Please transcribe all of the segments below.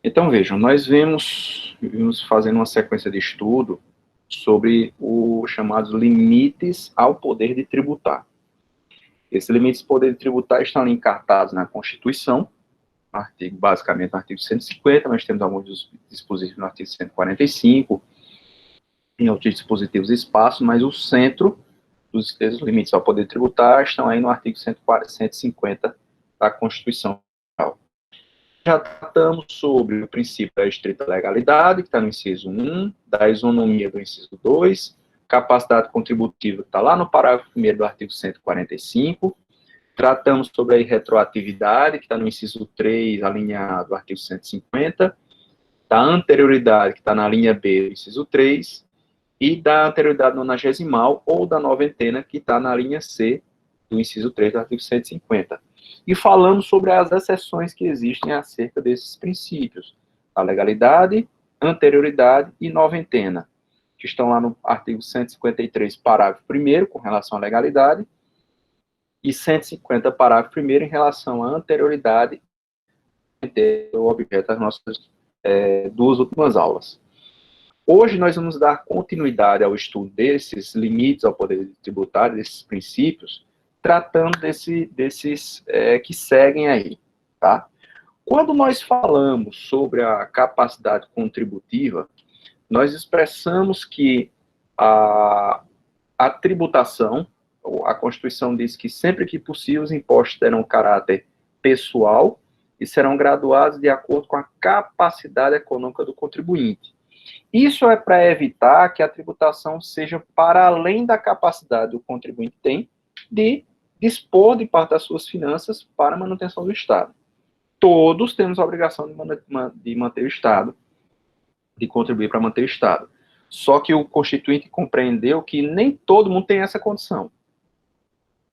Então, vejam, nós vimos fazendo uma sequência de estudo sobre os chamados limites ao poder de tributar. Esses limites ao poder de tributar estão encartados na Constituição, basicamente no artigo 150, nós temos alguns dispositivos no artigo 145, em outros dispositivos espaço, mas o centro dos limites ao poder tributar estão aí no artigo 150 da Constituição. Já tratamos sobre o princípio da estrita legalidade, que está no inciso 1, da isonomia do inciso 2, capacidade contributiva, que está lá no parágrafo 1º do artigo 145, tratamos sobre a irretroatividade, que está no inciso 3, a linha A do artigo 150, da anterioridade, que está na linha B do inciso 3, e da anterioridade nonagesimal ou da noventena, que está na linha C do inciso 3 do artigo 150. E falamos sobre as exceções que existem acerca desses princípios, a legalidade, anterioridade e noventena, que estão lá no artigo 153, parágrafo 1º, com relação à legalidade, e 150, parágrafo 1º, em relação à anterioridade, o objeto das nossas duas últimas aulas. Hoje nós vamos dar continuidade ao estudo desses limites ao poder tributário, desses princípios, tratando desses que seguem aí, tá? Quando nós falamos sobre a capacidade contributiva, nós expressamos que a tributação, a Constituição diz que sempre que possível os impostos terão caráter pessoal e serão graduados de acordo com a capacidade econômica do contribuinte. Isso é para evitar que a tributação seja para além da capacidade do contribuinte tem de dispor de parte das suas finanças para a manutenção do Estado. Todos temos a obrigação de manter o Estado, de contribuir para manter o Estado. Só que o Constituinte compreendeu que nem todo mundo tem essa condição.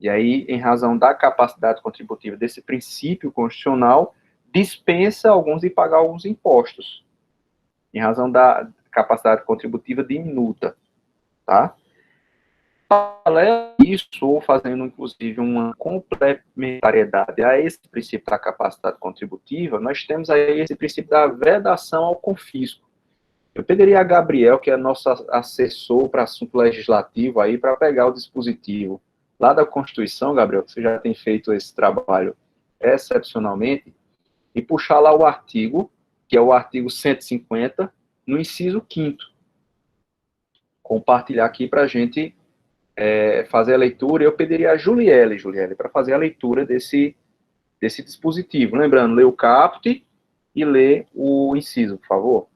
E aí, em razão da capacidade contributiva desse princípio constitucional, dispensa alguns de pagar alguns impostos, em razão da capacidade contributiva diminuta, tá? Paralelo a isso, ou fazendo, inclusive, uma complementariedade a esse princípio da capacidade contributiva, nós temos aí esse princípio da vedação ao confisco. Eu pediria a Gabriel, que é nosso assessor para assunto legislativo, aí, para pegar o dispositivo lá da Constituição, Gabriel, que você já tem feito esse trabalho excepcionalmente, e puxar lá o artigo, que é o artigo 150, no inciso 5º. Compartilhar aqui para a gente fazer a leitura. Eu pediria a Juliele, para fazer a leitura desse dispositivo. Lembrando, ler o caput e ler o inciso, por favor.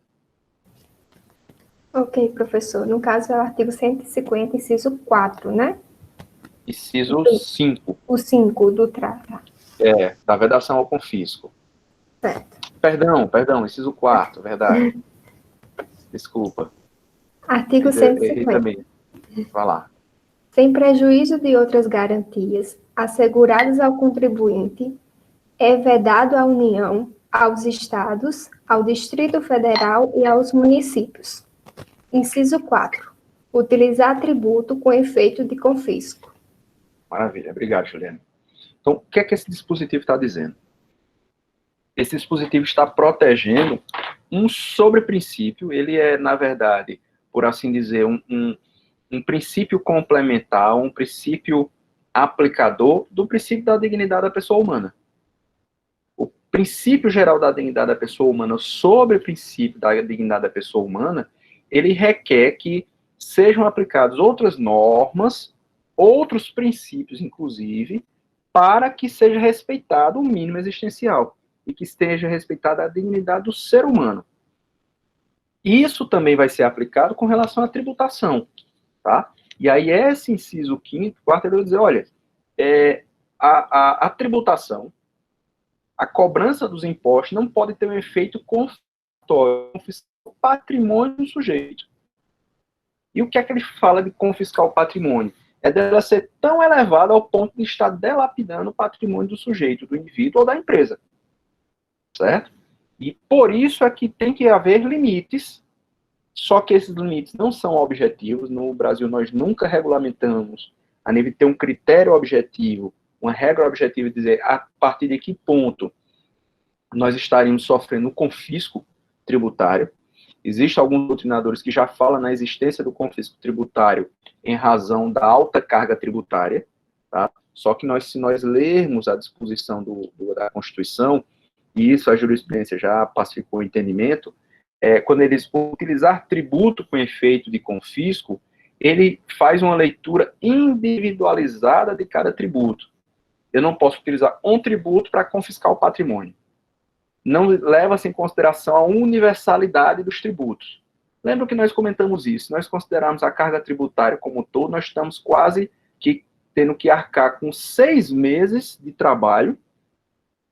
Ok, professor. No caso, é o artigo 150, inciso 4, né? Inciso 5. O 5 do trata. Da vedação ao confisco. Certo. Perdão, inciso 4, verdade. Desculpa. Artigo 150. Também. Vai lá. Sem prejuízo de outras garantias asseguradas ao contribuinte, é vedado à União, aos Estados, ao Distrito Federal e aos municípios. Inciso 4. Utilizar tributo com efeito de confisco. Maravilha, obrigado, Juliana. Então, o que é que esse dispositivo está dizendo? Esse dispositivo está protegendo um sobreprincípio, ele é, na verdade, por assim dizer, um princípio complementar, um princípio aplicador do princípio da dignidade da pessoa humana. O princípio geral da dignidade da pessoa humana sobre o princípio da dignidade da pessoa humana, ele requer que sejam aplicados outras normas, outros princípios, inclusive, para que seja respeitado o mínimo existencial e que esteja respeitada a dignidade do ser humano. Isso também vai ser aplicado com relação à tributação, tá? E aí esse inciso 5º, 4º, ele vai dizer, olha, a tributação, a cobrança dos impostos não pode ter um efeito confiscatório, confiscar o patrimônio do sujeito. E o que é que ele fala de confiscar o patrimônio? É dela ser tão elevada ao ponto de estar delapidando o patrimônio do sujeito, do indivíduo ou da empresa. Certo? E por isso é que tem que haver limites, só que esses limites não são objetivos. No Brasil, nós nunca regulamentamos a nível de ter um critério objetivo, uma regra objetiva de dizer a partir de que ponto nós estaríamos sofrendo um confisco tributário. Existem alguns doutrinadores que já falam na existência do confisco tributário em razão da alta carga tributária, tá? Só que se nós lermos a disposição da Constituição, e isso a jurisprudência já pacificou o entendimento, quando eles vão utilizar tributo com efeito de confisco, ele faz uma leitura individualizada de cada tributo. Eu não posso utilizar um tributo para confiscar o patrimônio. Não leva-se em consideração a universalidade dos tributos. Lembra que nós comentamos isso? Se nós considerarmos a carga tributária como um todo, nós estamos quase que tendo que arcar com 6 meses de trabalho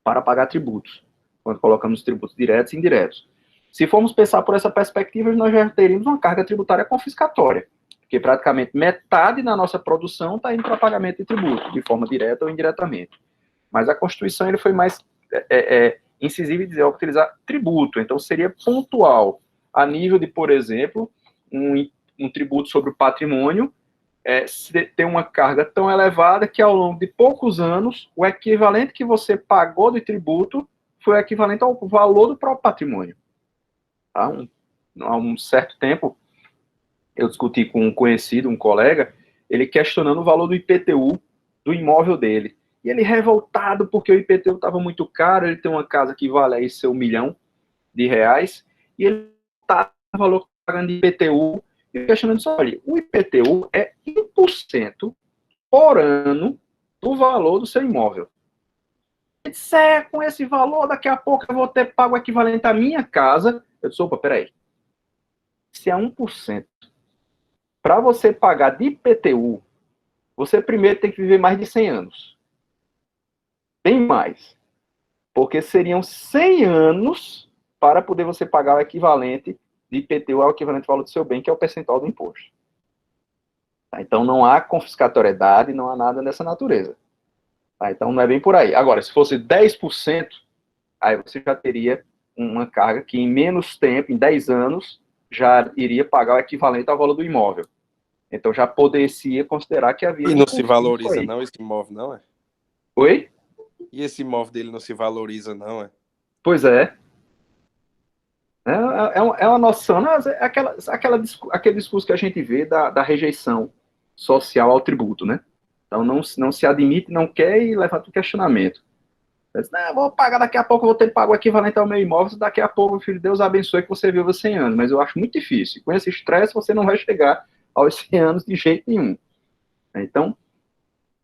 para pagar tributos, quando colocamos tributos diretos e indiretos. Se formos pensar por essa perspectiva, nós já teríamos uma carga tributária confiscatória, porque praticamente metade da nossa produção está indo para pagamento de tributo, de forma direta ou indiretamente. Mas a Constituição ele foi mais incisiva em dizer, utilizar tributo, então seria pontual, a nível de, por exemplo, um tributo sobre o patrimônio, ter uma carga tão elevada que ao longo de poucos anos, o equivalente que você pagou de tributo foi o equivalente ao valor do próprio patrimônio. Tá? Há um certo tempo, eu discuti com um conhecido, um colega, ele questionando o valor do IPTU do imóvel dele. E ele revoltado porque o IPTU estava muito caro, ele tem uma casa que vale aí seu R$1 milhão, e ele está no valor pagando de IPTU, e questionando só, olha, o IPTU é 1% por ano do valor do seu imóvel. Ele disse, com esse valor, daqui a pouco eu vou ter pago o equivalente à minha casa. Eu disse, opa, peraí. Se é 1%, para você pagar de IPTU, você primeiro tem que viver mais de 100 anos. Bem mais. Porque seriam 100 anos para poder você pagar o equivalente de IPTU ao equivalente ao valor do seu bem, que é o percentual do imposto. Tá? Então, não há confiscatoriedade, não há nada dessa natureza. Tá? Então, não é bem por aí. Agora, se fosse 10%, aí você já teria uma carga que, em menos tempo, em 10 anos, já iria pagar o equivalente ao valor do imóvel. Então, já poderia considerar que havia... E não se valoriza, não, esse imóvel, não, é? Oi? E esse imóvel dele não se valoriza, não, é? Pois é. É uma noção, aquele discurso que a gente vê da rejeição social ao tributo, né? Então, não se admite, não quer e levanta o questionamento. Diz, vou pagar daqui a pouco, vou ter pago o equivalente ao meu imóvel, daqui a pouco, filho de Deus abençoe que você viva 100 anos. Mas eu acho muito difícil. Com esse estresse, você não vai chegar aos 100 anos de jeito nenhum. Então,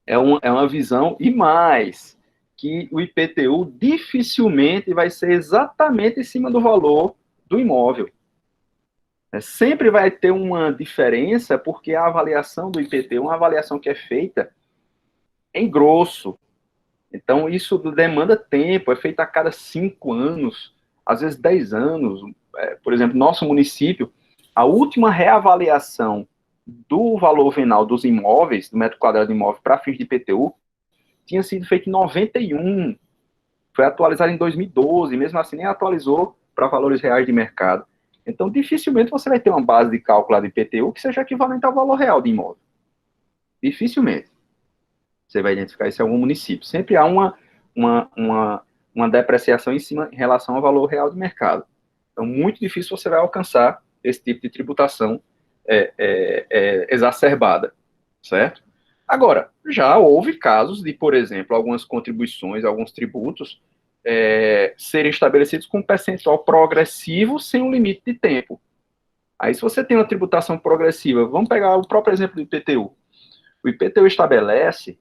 é uma visão, e mais, que o IPTU dificilmente vai ser exatamente em cima do valor do imóvel. Sempre vai ter uma diferença, porque a avaliação do IPTU é uma avaliação que é feita em grosso. Então, isso demanda tempo, é feito a cada 5 anos, às vezes 10 anos. Por exemplo, nosso município, a última reavaliação do valor venal dos imóveis, do metro quadrado de imóvel para fins de IPTU, tinha sido feita em 91, foi atualizado em 2012, mesmo assim nem atualizou para valores reais de mercado. Então, dificilmente você vai ter uma base de cálculo de IPTU que seja equivalente ao valor real de imóvel. Dificilmente. Você vai identificar isso em algum município. Sempre há uma depreciação em cima em relação ao valor real de mercado. Então, muito difícil você vai alcançar esse tipo de tributação exacerbada, certo? Agora, já houve casos de, por exemplo, algumas contribuições, alguns tributos serem estabelecidos com um percentual progressivo sem um limite de tempo. Aí, se você tem uma tributação progressiva, vamos pegar o próprio exemplo do IPTU. O IPTU estabelece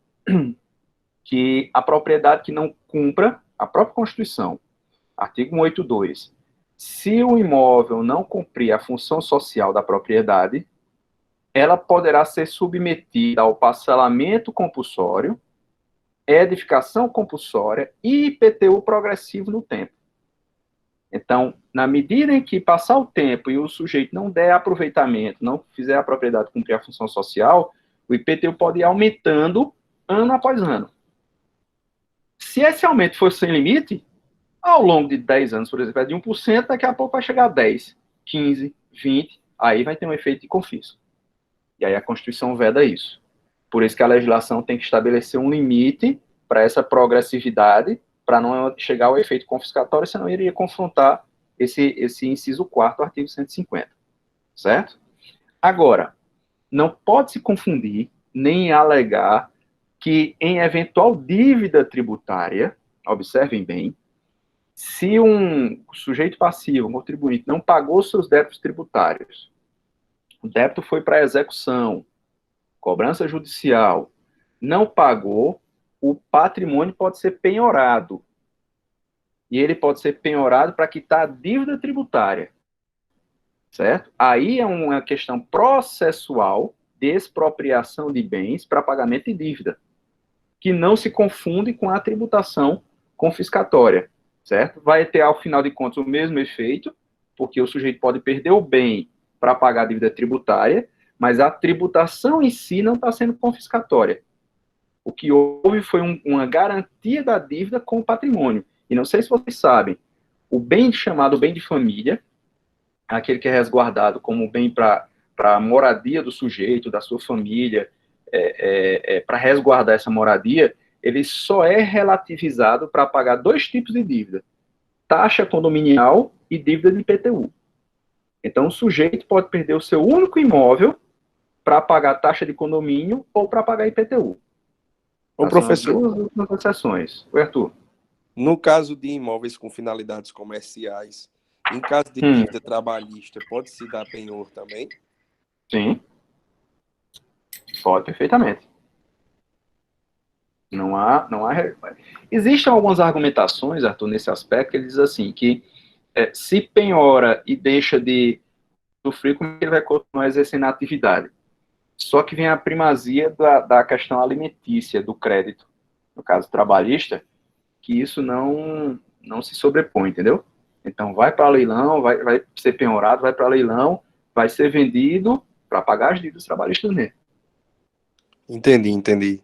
que a propriedade que não cumpra a própria Constituição, artigo 182, se o imóvel não cumprir a função social da propriedade, ela poderá ser submetida ao parcelamento compulsório, edificação compulsória e IPTU progressivo no tempo. Então, na medida em que passar o tempo e o sujeito não der aproveitamento, não fizer a propriedade cumprir a função social, o IPTU pode ir aumentando ano após ano. Se esse aumento for sem limite, ao longo de 10 anos, por exemplo, é de 1%, daqui a pouco vai chegar a 10, 15, 20, aí vai ter um efeito de confisco. E aí a Constituição veda isso. Por isso que a legislação tem que estabelecer um limite para essa progressividade, para não chegar ao efeito confiscatório, senão iria confrontar esse inciso 4º do artigo 150, certo? Agora, não pode se confundir, nem alegar que em eventual dívida tributária, observem bem, se um sujeito passivo, um contribuinte, não pagou seus débitos tributários, o débito foi para execução, cobrança judicial, não pagou, o patrimônio pode ser penhorado. E ele pode ser penhorado para quitar a dívida tributária. Certo? Aí é uma questão processual de expropriação de bens para pagamento de dívida, que não se confunde com a tributação confiscatória. Certo? Vai ter, ao final de contas, o mesmo efeito, porque o sujeito pode perder o bem para pagar a dívida tributária, mas a tributação em si não está sendo confiscatória. O que houve foi uma garantia da dívida com o patrimônio. E não sei se vocês sabem, o bem chamado bem de família, aquele que é resguardado como bem para a moradia do sujeito, da sua família, para resguardar essa moradia, ele só é relativizado para pagar 2 tipos de dívida: taxa condominial e dívida de IPTU. Então, o sujeito pode perder o seu único imóvel para pagar taxa de condomínio ou para pagar IPTU. Ô, professor, são as duas exceções. Oi, Arthur. no caso de imóveis com finalidades comerciais, em caso de dívida trabalhista, pode-se dar penhor também? Sim. Pode, perfeitamente. Não há... Existem algumas argumentações, Arthur, nesse aspecto, que ele diz assim, que se penhora e deixa de sofrer, como ele vai continuar exercendo a atividade? Só que vem a primazia da questão alimentícia do crédito, no caso trabalhista, que isso não se sobrepõe, entendeu? Então, vai para leilão, vai ser penhorado, vai para leilão, vai ser vendido para pagar as dívidas trabalhistas mesmo. Entendi.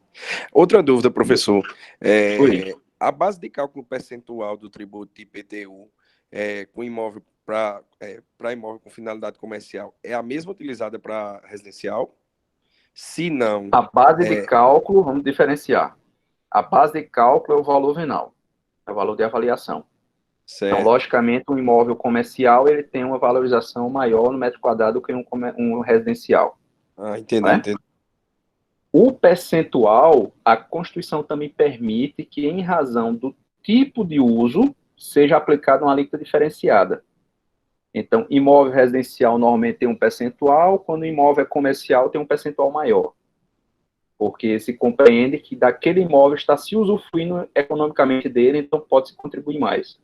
Outra dúvida, professor. Oi. A base de cálculo percentual do tributo de IPTU com imóvel para imóvel com finalidade comercial é a mesma utilizada para residencial? Se não... A base de cálculo, vamos diferenciar. A base de cálculo é o valor venal, é o valor de avaliação. Certo. Então, logicamente, um imóvel comercial ele tem uma valorização maior no metro quadrado que um residencial. Entendi. O percentual, a Constituição também permite que, em razão do tipo de uso, seja aplicada uma alíquota diferenciada. Então, imóvel residencial normalmente tem um percentual, quando o imóvel é comercial tem um percentual maior. Porque se compreende que daquele imóvel está se usufruindo economicamente dele, então pode-se contribuir mais.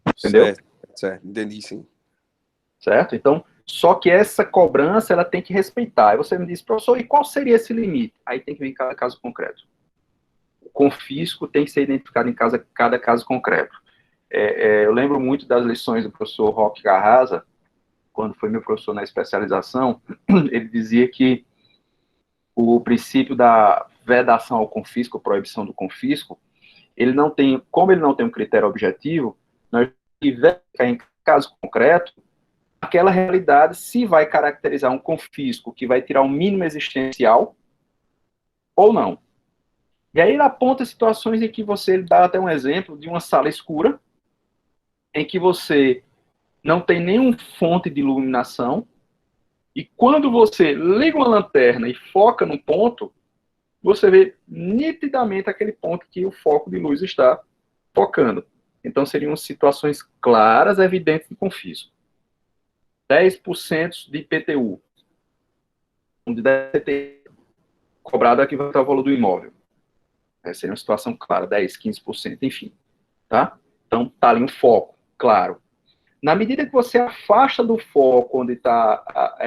Entendeu? Certo, entendi, sim. Certo? Então, só que essa cobrança, ela tem que respeitar. Aí você me diz, professor, e qual seria esse limite? Aí tem que vir em cada caso concreto. O confisco tem que ser identificado em cada caso concreto. Eu lembro muito das lições do professor Roque Garraza, quando foi meu professor na especialização, ele dizia que o princípio da vedação ao confisco, proibição do confisco, como ele não tem um critério objetivo, nós tivemos que verificar em caso concreto aquela realidade se vai caracterizar um confisco que vai tirar o mínimo existencial ou não. E aí ele aponta situações em que ele dá até um exemplo de uma sala escura, em que você não tem nenhuma fonte de iluminação, e quando você liga uma lanterna e foca num ponto, você vê nitidamente aquele ponto que o foco de luz está focando. Então, seriam situações claras, evidentes de confisco. 10% de IPTU, onde deve ter cobrado aqui vai estar o valor do imóvel. Seria uma situação clara, 10%, 15%, enfim. Tá? Então, está ali um foco, claro. Na medida que você afasta do foco onde está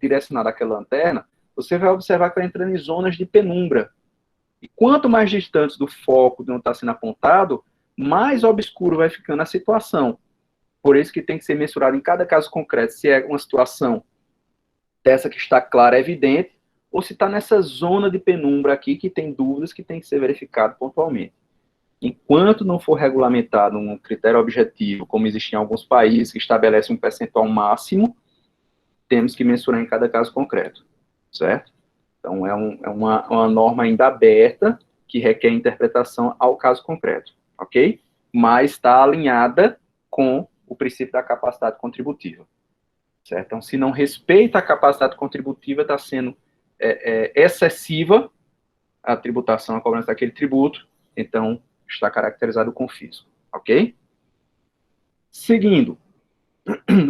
direcionada aquela lanterna, você vai observar que vai entrando em zonas de penumbra. E quanto mais distantes do foco de onde está sendo apontado, mais obscuro vai ficando a situação. Por isso que tem que ser mensurado em cada caso concreto se é uma situação dessa que está clara, evidente, ou se está nessa zona de penumbra aqui que tem dúvidas que tem que ser verificado pontualmente. Enquanto não for regulamentado um critério objetivo, como existe em alguns países que estabelece um percentual máximo, temos que mensurar em cada caso concreto, certo? Então, é uma norma ainda aberta, que requer interpretação ao caso concreto, ok? Mas está alinhada com o princípio da capacidade contributiva, certo? Então, se não respeita a capacidade contributiva, está sendo excessiva a tributação, a cobrança daquele tributo, então está caracterizado com fisco, ok? Seguindo,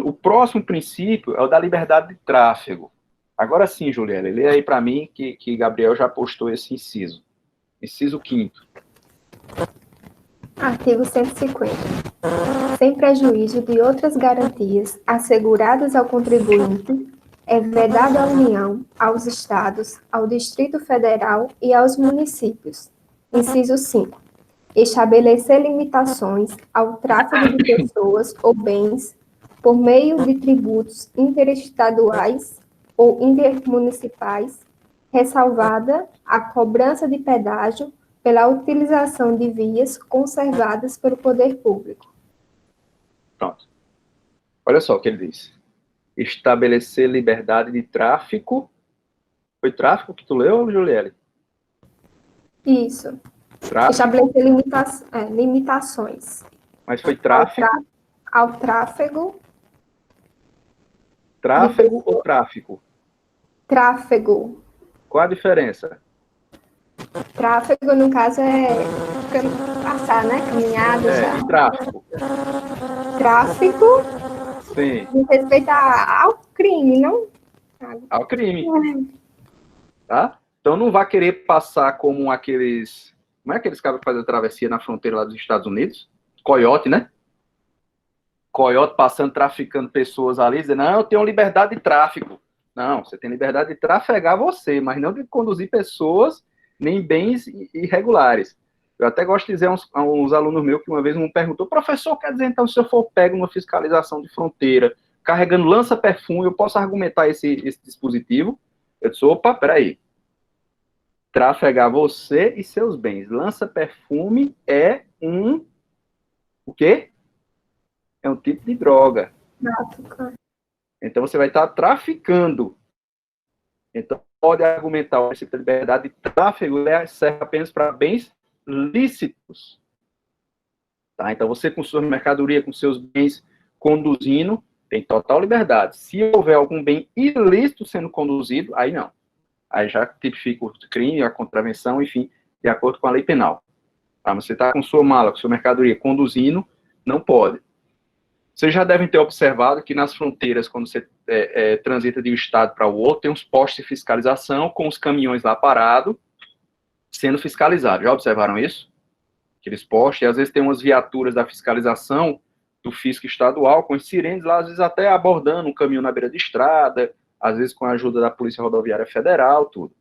o próximo princípio é o da liberdade de tráfego. Agora sim, Juliana, lê aí para mim que Gabriel já postou esse inciso. Inciso 5º. Artigo 150. Sem prejuízo de outras garantias asseguradas ao contribuinte, é vedado à União, aos Estados, ao Distrito Federal e aos municípios. Inciso 5. Estabelecer limitações ao tráfego de pessoas ou bens por meio de tributos interestaduais ou intermunicipais, ressalvada a cobrança de pedágio pela utilização de vias conservadas pelo poder público. Pronto. Olha só o que ele diz. Estabelecer liberdade de tráfico. Foi tráfico que tu leu, Juliele? Isso. Tráfico. Estabelecer limitações. Mas foi tráfico? Ao tráfego. Tráfego ou tráfico? Tráfego. Qual a diferença? Tráfego, no caso, é passar, né? Caminhada. E tráfico? Tráfico. Sim. Diz respeito ao crime, não? Ao crime. Tá? Então não vai querer passar como aqueles... Como é aqueles caras que fazem a travessia na fronteira lá dos Estados Unidos? Coiote, né? Coiote passando, traficando pessoas ali, dizendo, não, eu tenho liberdade de tráfico. Não, você tem liberdade de trafegar você, mas não de conduzir pessoas nem bens irregulares. Eu até gosto de dizer a uns alunos meus que uma vez me perguntou, professor, quer dizer, então, se eu for pego numa fiscalização de fronteira, carregando lança-perfume, eu posso argumentar esse dispositivo? Eu disse, opa, peraí. Trafegar você e seus bens. Lança-perfume é o quê? É um tipo de droga. Então, você vai estar traficando. Então, pode argumentar o princípio da liberdade de tráfego, serve apenas para bens lícitos. Tá? Então, você com sua mercadoria, com seus bens conduzindo, tem total liberdade. Se houver algum bem ilícito sendo conduzido, aí não. Aí já tipifica o crime, a contravenção, enfim, de acordo com a lei penal. Tá? Você está com sua mala, com sua mercadoria conduzindo, não pode. Vocês já devem ter observado que nas fronteiras, quando você transita de um estado para o outro, tem uns postos de fiscalização com os caminhões lá parados, sendo fiscalizados. Já observaram isso? Aqueles postos, e às vezes tem umas viaturas da fiscalização do fisco estadual, com os sirenes lá, às vezes até abordando um caminhão na beira de estrada, às vezes com a ajuda da Polícia Rodoviária Federal, tudo.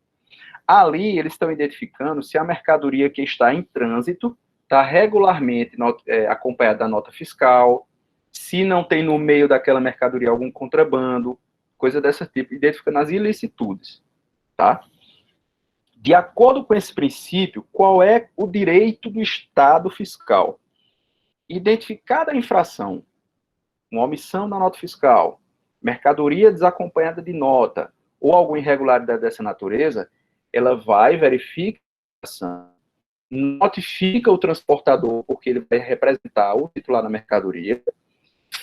Ali, eles estão identificando se a mercadoria que está em trânsito está regularmente acompanhada da nota fiscal, se não tem no meio daquela mercadoria algum contrabando, coisa desse tipo, identificando as ilicitudes, tá? De acordo com esse princípio, qual é o direito do Estado fiscal? Identificada a infração, uma omissão da nota fiscal, mercadoria desacompanhada de nota, ou alguma irregularidade dessa natureza, ela vai, verifica a ação, notifica o transportador, porque ele vai representar o titular da mercadoria,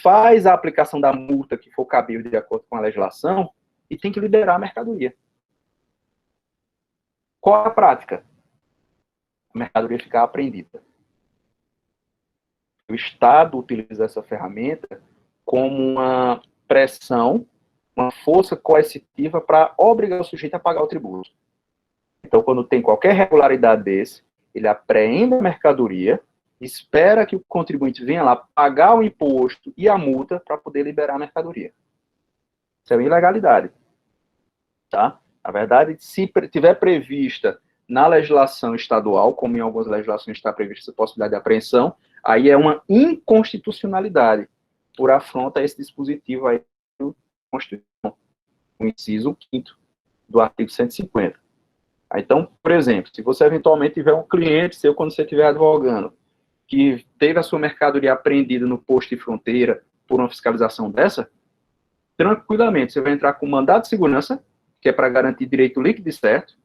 faz a aplicação da multa que for cabível de acordo com a legislação e tem que liberar a mercadoria. Qual é a prática? A mercadoria ficar apreendida. O Estado utiliza essa ferramenta como uma pressão, uma força coercitiva para obrigar o sujeito a pagar o tributo. Então, quando tem qualquer irregularidade desse, ele apreende a mercadoria, espera que o contribuinte venha lá pagar o imposto e a multa para poder liberar a mercadoria. Isso é uma ilegalidade. Tá? Na verdade, se tiver prevista na legislação estadual, como em algumas legislações está prevista essa possibilidade de apreensão, aí é uma inconstitucionalidade por afronta a esse dispositivo aí da Constituição, o inciso 5º do artigo 150. Então, por exemplo, se você eventualmente tiver um cliente seu, quando você estiver advogando, que teve a sua mercadoria apreendida no posto de fronteira por uma fiscalização dessa, tranquilamente, você vai entrar com mandado de segurança, que é para garantir direito líquido e certo,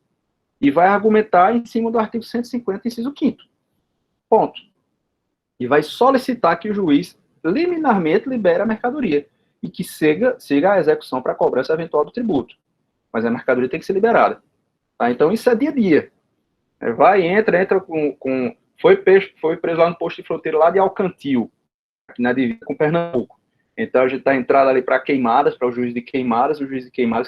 e vai argumentar em cima do artigo 150, inciso 5º. Ponto. E vai solicitar que o juiz liminarmente libere a mercadoria e que siga a execução para a cobrança eventual do tributo. Mas a mercadoria tem que ser liberada. Tá? Então, isso é dia a dia. Vai, entra foi preso lá no posto de fronteira lá de Alcantil, aqui na divisa com Pernambuco. Então, a gente está entrando ali para Queimadas, para o juiz de Queimadas,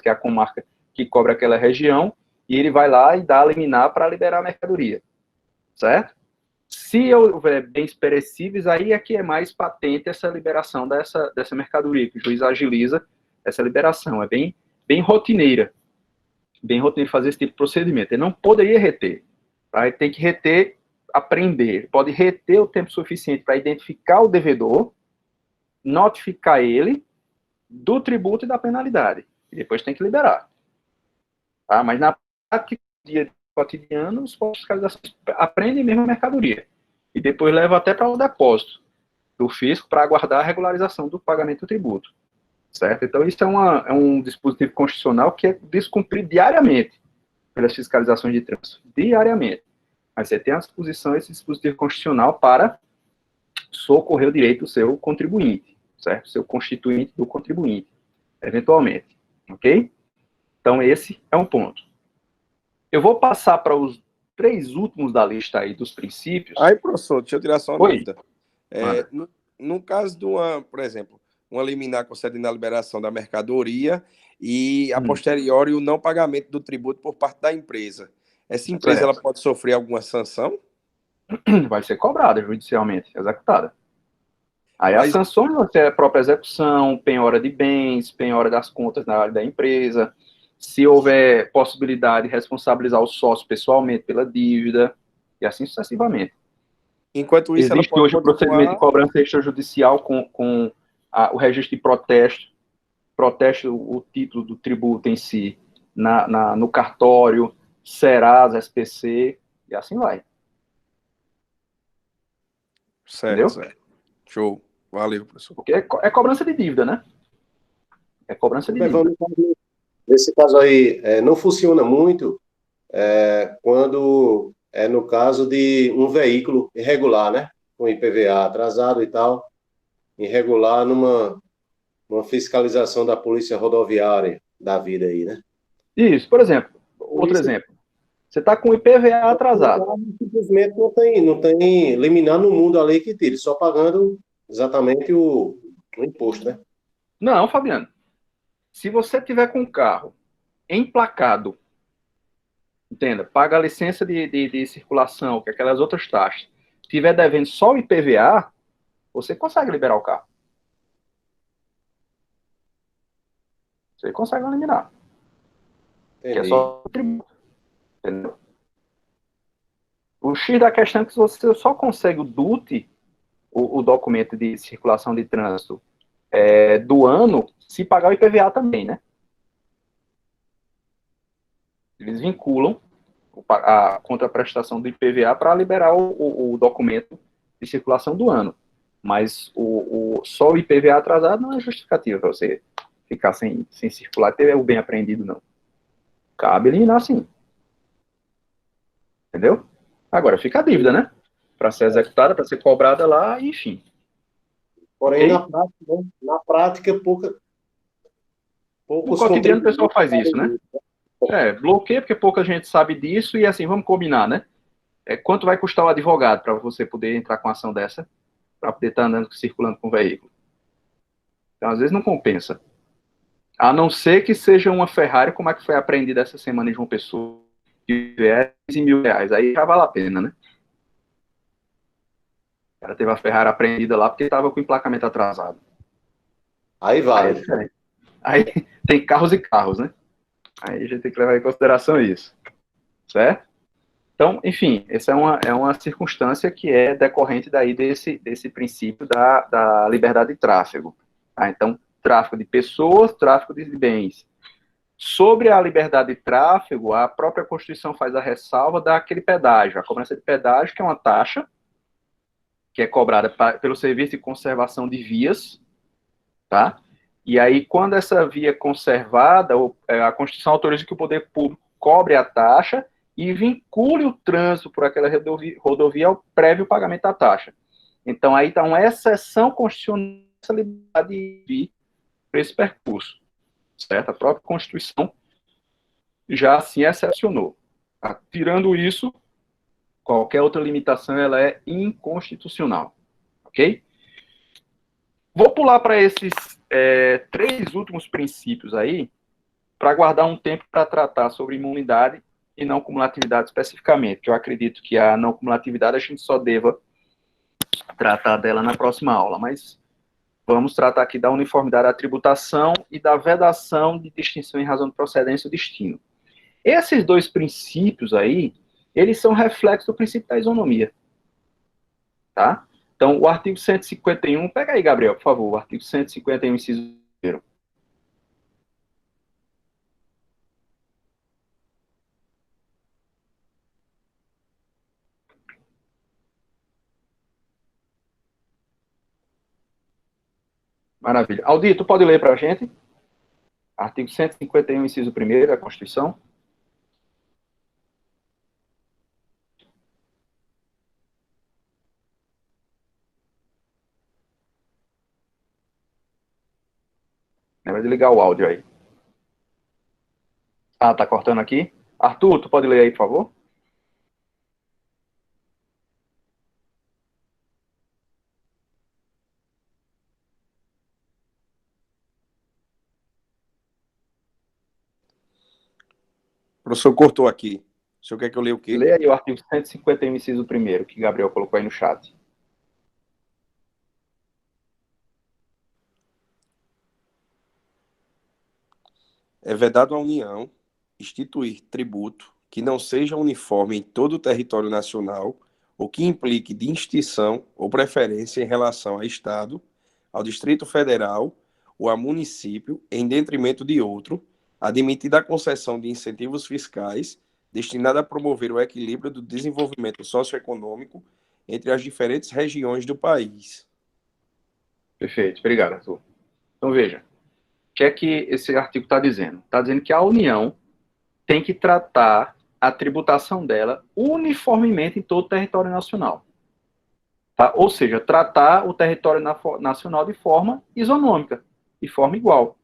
que é a comarca que cobre aquela região, e ele vai lá e dá a liminar para liberar a mercadoria. Certo? Se houver bens perecíveis, aí é que é mais patente essa liberação dessa mercadoria, que o juiz agiliza essa liberação. É bem rotineira. Bem rotineiro fazer esse tipo de procedimento. Ele não poderia reter. Tá? Ele tem que reter, apreender. Ele pode reter o tempo suficiente para identificar o devedor, notificar ele do tributo e da penalidade. E depois tem que liberar. Tá? Mas na prática, dia cotidiano, os postos de fiscalização aprendem mesmo a mercadoria. E depois levam até para o depósito do fisco para aguardar a regularização do pagamento do tributo. Certo? Então, isso é um dispositivo constitucional que é descumprido diariamente pelas fiscalizações de trânsito. Diariamente. Mas você tem à disposição esse dispositivo constitucional para socorrer o direito do seu contribuinte. Certo? Seu constituinte do contribuinte. Eventualmente. Ok? Então, esse é um ponto. Eu vou passar para os 3 últimos da lista aí dos princípios. Aí, professor, deixa eu tirar só uma Oi. dúvida. No caso de por exemplo, uma liminar concedendo a liberação da mercadoria e, a posteriori, o não pagamento do tributo por parte da empresa. Essa empresa ela pode sofrer alguma sanção? Vai ser cobrada judicialmente, executada. Aí as sanções vão ser a própria execução, penhora de bens, penhora das contas na área da empresa, se houver possibilidade de responsabilizar o sócio pessoalmente pela dívida, e assim sucessivamente. Enquanto isso, existe hoje o procedimento de cobrança extrajudicial com o registro de protesto, o título do tributo em si, no cartório, Serasa, SPC, e assim vai. Certo, certo. Show. Valeu, professor. Porque é cobrança de dívida, né? É cobrança de dívida. Nesse caso aí, não funciona muito quando é no caso de um veículo irregular, né? Com IPVA atrasado e tal, irregular numa fiscalização da polícia rodoviária da vida aí, né? Isso, por exemplo, outro exemplo. Você está com o IPVA atrasado. Simplesmente não tem liminar no mundo a lei que tire, só pagando exatamente o imposto, né? Não, Fabiano. Se você tiver com o carro emplacado, entenda, paga a licença de circulação, que é aquelas outras taxas, tiver devendo só o IPVA, você consegue liberar o carro. Você consegue eliminar. Entendi. Que é só o tributo. Entendeu? O X da questão é que você só consegue o DUT, o documento de circulação de trânsito, do ano, se pagar o IPVA também, né? Eles vinculam a contraprestação do IPVA para liberar o documento de circulação do ano. Mas só o IPVA atrasado não é justificativa para você ficar sem circular e ter o bem apreendido, não. Cabe eliminar, sim. Entendeu? Agora, fica a dívida, né? Para ser executada, para ser cobrada lá, enfim. Porém, na prática, poucos... No cotidiano o pessoal faz isso, né? Bloqueia, porque pouca gente sabe disso, e assim, vamos combinar, né? Quanto vai custar o advogado para você poder entrar com uma ação dessa, para poder estar andando, circulando com o veículo? Então, às vezes não compensa. A não ser que seja uma Ferrari, como é que foi apreendida essa semana em João Pessoa, que é R$15.000, aí já vale a pena, né? O cara teve a Ferrari apreendida lá porque estava com o emplacamento atrasado. Aí vale. Aí tem carros e carros, né? Aí a gente tem que levar em consideração isso. Certo? Então, enfim, essa é uma circunstância que é decorrente daí desse princípio da liberdade de tráfego. Tá? Então, tráfego de pessoas, tráfego de bens. Sobre a liberdade de tráfego, a própria Constituição faz a ressalva daquele pedágio. A cobrança de pedágio, que é uma taxa que é cobrada pelo serviço de conservação de vias, tá? E aí, quando essa via é conservada, a Constituição autoriza que o poder público cobre a taxa e vincule o trânsito por aquela rodovia ao prévio pagamento da taxa. Então, aí está uma exceção constitucional essa liberdade de vir para esse percurso, certo? A própria Constituição já assim excepcionou. Tá? Tirando isso, qualquer outra limitação ela é inconstitucional, ok? Vou pular para esses 3 últimos princípios aí, para guardar um tempo para tratar sobre imunidade e não cumulatividade especificamente, que eu acredito que a não cumulatividade a gente só deva tratar dela na próxima aula, mas vamos tratar aqui da uniformidade da tributação e da vedação de distinção em razão de procedência e destino. Esses 2 princípios aí, eles são reflexos do princípio da isonomia, tá? Então, o artigo 151, pega aí, Gabriel, por favor, o artigo 151, inciso 1º. Maravilha. Aldir, tu pode ler para a gente? Artigo 151, inciso 1º da Constituição. Lembra de ligar o áudio aí. Ah, tá cortando aqui. Arthur, tu pode ler aí, por favor? O professor cortou aqui. O senhor quer que eu leia o quê? Lê aí o artigo 151, inciso 1º, que Gabriel colocou aí no chat. É vedado à União instituir tributo que não seja uniforme em todo o território nacional ou que implique distinção ou preferência em relação a Estado, ao Distrito Federal ou a município em detrimento de outro, admitida a concessão de incentivos fiscais destinada a promover o equilíbrio do desenvolvimento socioeconômico entre as diferentes regiões do país. Perfeito, obrigado, Arthur. Então, veja, o que é que esse artigo está dizendo? Está dizendo que a União tem que tratar a tributação dela uniformemente em todo o território nacional. Tá? Ou seja, tratar o território nacional de forma isonômica, de forma igual.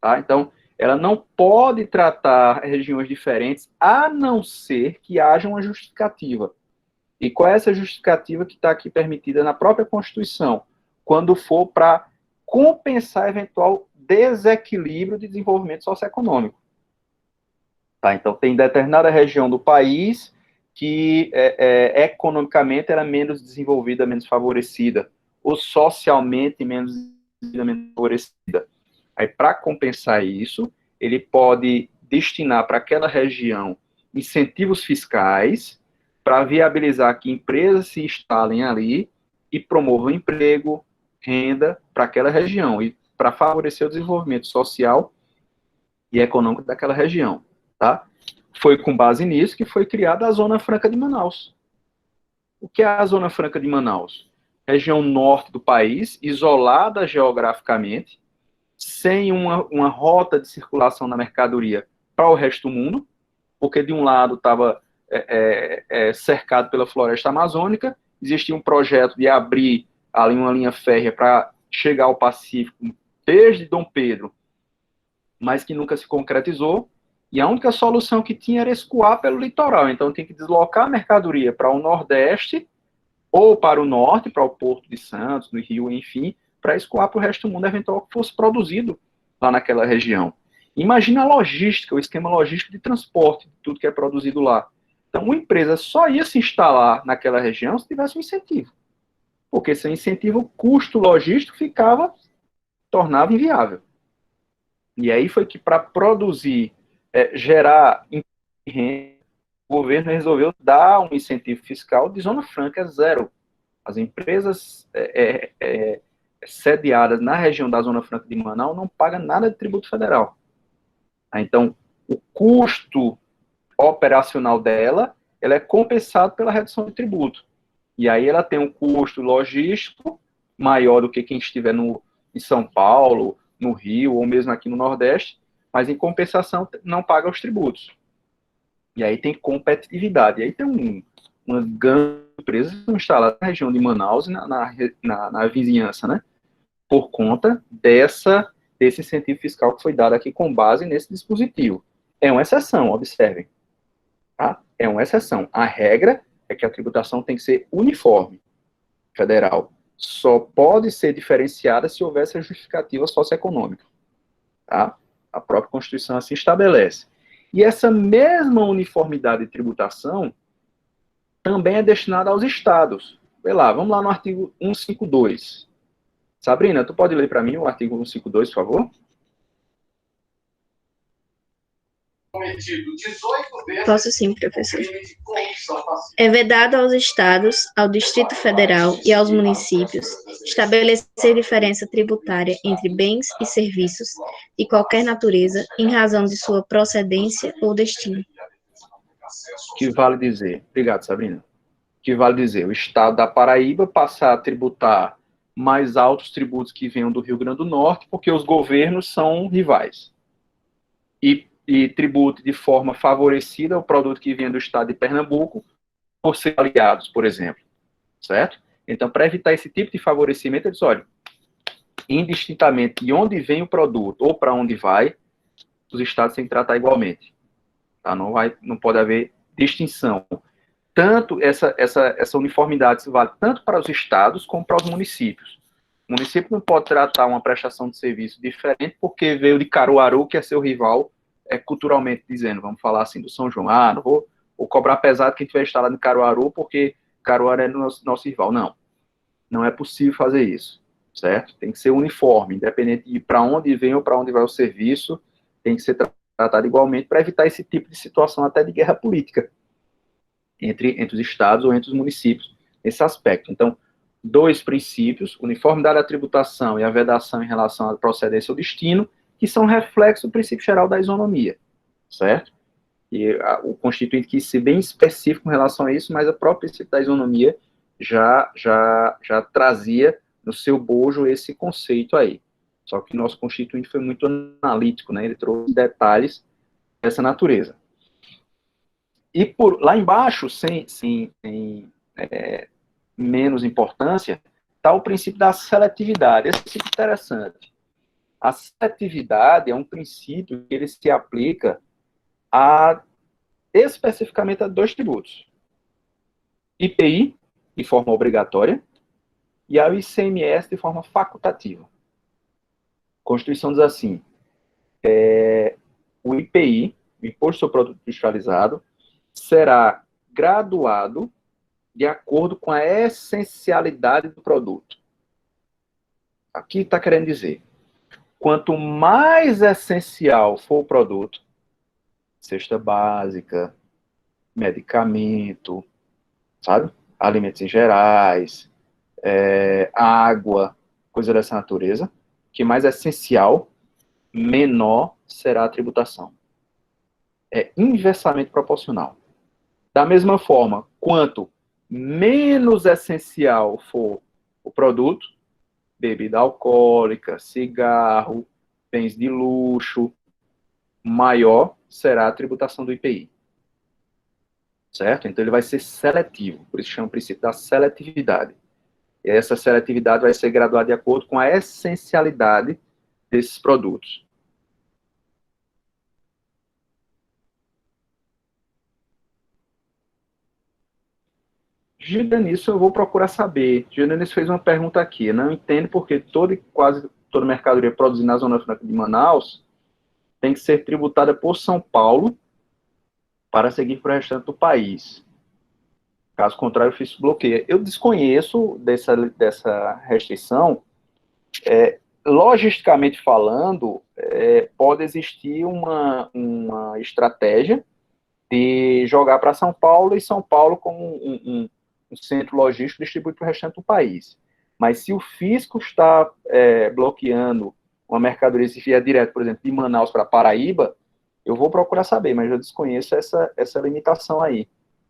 Tá? Então, ela não pode tratar regiões diferentes, a não ser que haja uma justificativa. E qual é essa justificativa que está aqui permitida na própria Constituição? Quando for para compensar eventual desequilíbrio de desenvolvimento socioeconômico. Tá? Então, tem determinada região do país que economicamente era menos desenvolvida, menos favorecida, ou socialmente menos favorecida. Aí, para compensar isso, ele pode destinar para aquela região incentivos fiscais para viabilizar que empresas se instalem ali e promovam emprego, renda para aquela região e para favorecer o desenvolvimento social e econômico daquela região, tá? Foi com base nisso que foi criada a Zona Franca de Manaus. O que é a Zona Franca de Manaus? Região norte do país, isolada geograficamente, sem uma rota de circulação da mercadoria para o resto do mundo, porque de um lado estava cercado pela floresta amazônica, existia um projeto de abrir ali uma linha férrea para chegar ao Pacífico desde Dom Pedro, mas que nunca se concretizou, e a única solução que tinha era escoar pelo litoral, então tem que deslocar a mercadoria para o Nordeste, ou para o Norte, para o Porto de Santos, no Rio, enfim, para escoar para o resto do mundo, eventual que fosse produzido lá naquela região. Imagina a logística, o esquema logístico de transporte, de tudo que é produzido lá. Então, uma empresa só ia se instalar naquela região se tivesse um incentivo. Porque sem incentivo, o custo logístico tornava inviável. E aí foi que, para produzir, gerar renda, o governo resolveu dar um incentivo fiscal de zona franca zero. As empresas sediadas na região da Zona Franca de Manaus não pagam nada de tributo federal. Então, o custo operacional dela, ela é compensado pela redução de tributo. E aí ela tem um custo logístico maior do que quem estiver em São Paulo, no Rio, ou mesmo aqui no Nordeste, mas em compensação não paga os tributos. E aí tem competitividade. E aí tem uma grande empresa instalada na região de Manaus e na vizinhança, né? Por conta desse incentivo fiscal que foi dado aqui com base nesse dispositivo. É uma exceção, observem. Tá? É uma exceção. A regra é que a tributação tem que ser uniforme, federal. Só pode ser diferenciada se houver essa justificativa socioeconômica. Tá? A própria Constituição assim estabelece. E essa mesma uniformidade de tributação também é destinada aos estados. Vê lá, vamos lá no artigo 152. Sabrina, tu pode ler para mim o artigo 152, por favor? Posso sim, professor. É vedado aos estados, ao Distrito Federal e aos municípios estabelecer diferença tributária entre bens e serviços de qualquer natureza em razão de sua procedência ou destino. Que vale dizer, obrigado, Sabrina, que vale dizer, o estado da Paraíba passar a tributar mais altos tributos que venham do Rio Grande do Norte, porque os governos são rivais. E tribute de forma favorecida o produto que vem do estado de Pernambuco, por ser aliados, por exemplo. Certo? Então, para evitar esse tipo de favorecimento, eles olham, indistintamente de onde vem o produto ou para onde vai, os estados têm que tratar igualmente. Tá? Não pode haver distinção. Tanto essa uniformidade se vale tanto para os estados como para os municípios. O município não pode tratar uma prestação de serviço diferente porque veio de Caruaru, que é seu rival, culturalmente dizendo, vamos falar assim, do São João. Não vou cobrar pesado quem tiver instalado em Caruaru porque Caruaru é nosso rival. Não é possível fazer isso, certo? Tem que ser uniforme, independente de para onde vem ou para onde vai o serviço, tem que ser tratado igualmente para evitar esse tipo de situação até de guerra política entre os estados ou entre os municípios, nesse aspecto. Então, dois princípios, uniformidade da tributação e a vedação em relação à procedência ou destino, que são reflexo do princípio geral da isonomia, certo? E o Constituinte quis ser bem específico em relação a isso, mas o próprio princípio da isonomia já trazia no seu bojo esse conceito aí. Só que o nosso Constituinte foi muito analítico, né? Ele trouxe detalhes dessa natureza. E lá embaixo, sem menos importância, está o princípio da seletividade. Esse princípio é interessante. A seletividade é um princípio que ele se aplica especificamente a dois tributos. IPI, de forma obrigatória, e ao ICMS, de forma facultativa. A Constituição diz assim, o IPI, o Imposto sobre Produto Industrializado, será graduado de acordo com a essencialidade do produto. Aqui está querendo dizer, quanto mais essencial for o produto, cesta básica, medicamento, sabe? Alimentos em gerais, água, coisa dessa natureza, que mais essencial, menor será a tributação. É inversamente proporcional. Da mesma forma, quanto menos essencial for o produto, bebida alcoólica, cigarro, bens de luxo, maior será a tributação do IPI. Certo? Então, ele vai ser seletivo, por isso chama o princípio da seletividade. E essa seletividade vai ser graduada de acordo com a essencialidade desses produtos. Gildanisso, eu vou procurar saber. Gildanisso fez uma pergunta aqui. Eu não entendo porque quase toda mercadoria produzida na Zona Franca de Manaus tem que ser tributada por São Paulo para seguir para o restante do país. Caso contrário, o fisco bloqueia. Eu desconheço dessa restrição. Logisticamente falando, pode existir uma estratégia de jogar para São Paulo e São Paulo como um centro logístico distribui para o restante do país. Mas se o fisco está bloqueando uma mercadoria se vier direto, por exemplo, de Manaus para Paraíba, eu vou procurar saber, mas eu desconheço essa limitação aí.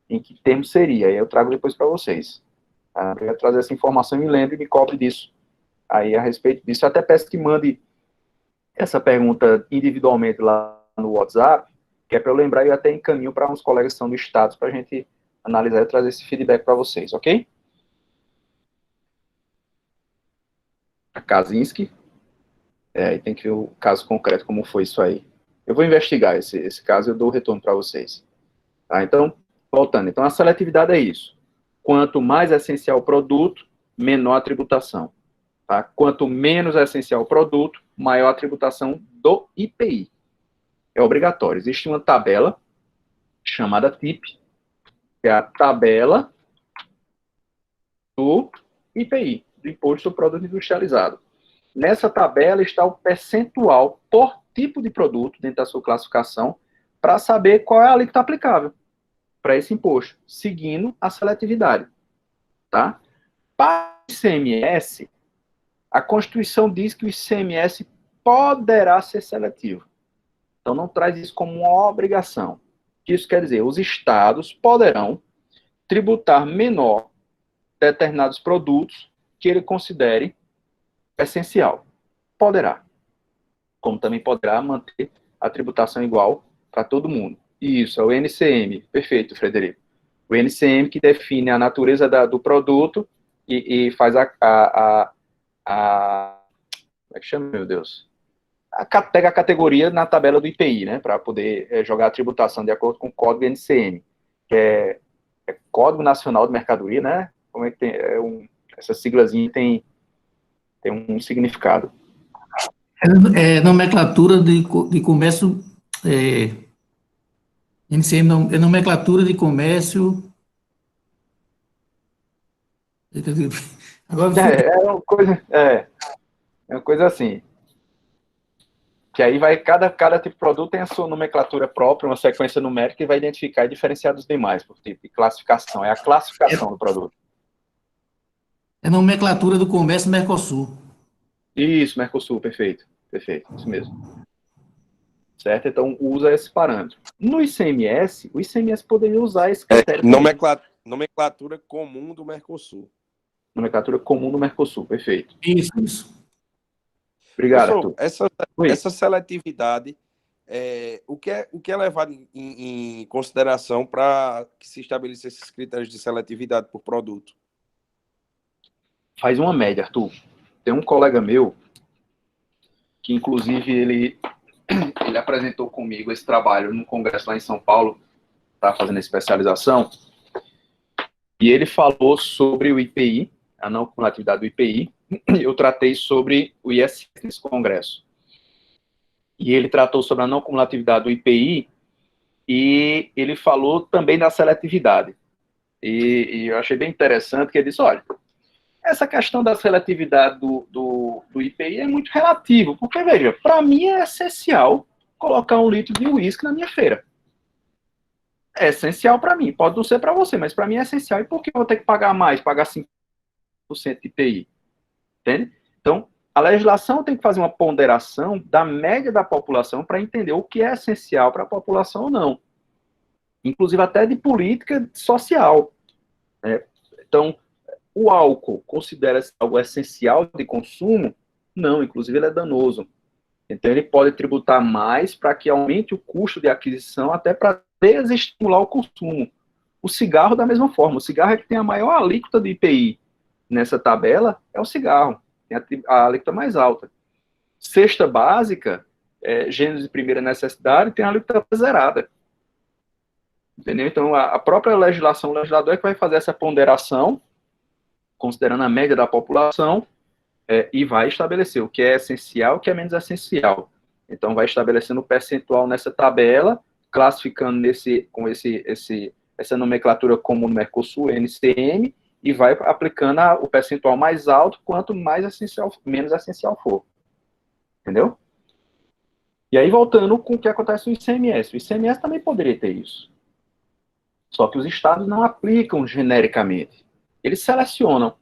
Em que termo seria? Aí eu trago depois para vocês. Tá? Eu vou trazer essa informação e me lembre e me cobre disso. Aí, a respeito disso, eu até peço que mande essa pergunta individualmente lá no WhatsApp, que é para eu lembrar e eu até encaminho para uns colegas que são do Estado para a gente analisar e trazer esse feedback para vocês, ok? A Kaczynski, e tem que ver o caso concreto, como foi isso aí. Eu vou investigar esse caso e eu dou o retorno para vocês. Tá? Então, voltando. Então, a seletividade é isso. Quanto mais essencial o produto, menor a tributação. Tá? Quanto menos essencial o produto, maior a tributação do IPI. É obrigatório. Existe uma tabela chamada TIP, que é a tabela do IPI, do Imposto sobre Produto Industrializado. Nessa tabela está o percentual por tipo de produto dentro da sua classificação, para saber qual é a alíquota aplicável para esse imposto, seguindo a seletividade. Tá? Para o ICMS, a Constituição diz que o ICMS poderá ser seletivo. Então, não traz isso como uma obrigação. Isso quer dizer, os estados poderão tributar menor determinados produtos que ele considere essencial. Poderá. Como também poderá manter a tributação igual para todo mundo. E isso é o NCM. Perfeito, Frederico. O NCM que define a natureza do produto e faz como é que chama, meu Deus? Pega a categoria na tabela do IPI, né, para poder jogar a tributação de acordo com o código NCM, que é Código Nacional de Mercadoria, né? Como é que tem? Essa siglazinha tem um significado. Nomenclatura de comércio. NCM é nomenclatura de comércio. Agora, É uma coisa assim. Que aí vai, cada tipo de produto tem a sua nomenclatura própria, uma sequência numérica, e vai identificar e diferenciar dos demais, por tipo de classificação. É a classificação do produto. é nomenclatura do comércio Mercosul. Isso, Mercosul, perfeito. Perfeito, isso mesmo. Certo? Então, usa esse parâmetro. No ICMS, o ICMS poderia usar esse critério. Nomenclatura comum do Mercosul. Nomenclatura comum do Mercosul, perfeito. Isso. Obrigado, professor, essa seletividade, o que é levado em consideração para que se estabeleça esses critérios de seletividade por produto? Faz uma média, Arthur. Tem um colega meu que, inclusive, ele apresentou comigo esse trabalho num congresso lá em São Paulo, está fazendo a especialização, e ele falou sobre o IPI, a não cumulatividade do IPI. Eu tratei sobre o ISS nesse congresso. E ele tratou sobre a não cumulatividade do IPI e ele falou também da seletividade. E eu achei bem interessante que ele disse, olha, essa questão da seletividade do IPI é muito relativo, porque, veja, para mim é essencial colocar 1 litro de uísque na minha feira. É essencial para mim, pode não ser para você, mas para mim é essencial. E por que eu vou ter que pagar mais, pagar 5% de IPI? Entende? Então, a legislação tem que fazer uma ponderação da média da população para entender o que é essencial para a população ou não. Inclusive até de política social. Né? Então, o álcool considera-se algo essencial de consumo? Não, inclusive ele é danoso. Então, ele pode tributar mais para que aumente o custo de aquisição, até para desestimular o consumo. O cigarro, da mesma forma. O cigarro é que tem a maior alíquota de IPI nessa tabela, é o cigarro. Tem a alíquota mais alta. Cesta básica, gêneros de primeira necessidade, tem a alíquota zerada. Entendeu? Então, a própria legislação, o legislador é que vai fazer essa ponderação, considerando a média da população, e vai estabelecer o que é essencial e o que é menos essencial. Então, vai estabelecendo o percentual nessa tabela, classificando com essa nomenclatura comum no Mercosul, NCM, e vai aplicando o percentual mais alto, quanto mais essencial, menos essencial for. Entendeu? E aí, voltando com o que acontece no ICMS. O ICMS também poderia ter isso. Só que os estados não aplicam genericamente. Eles selecionam.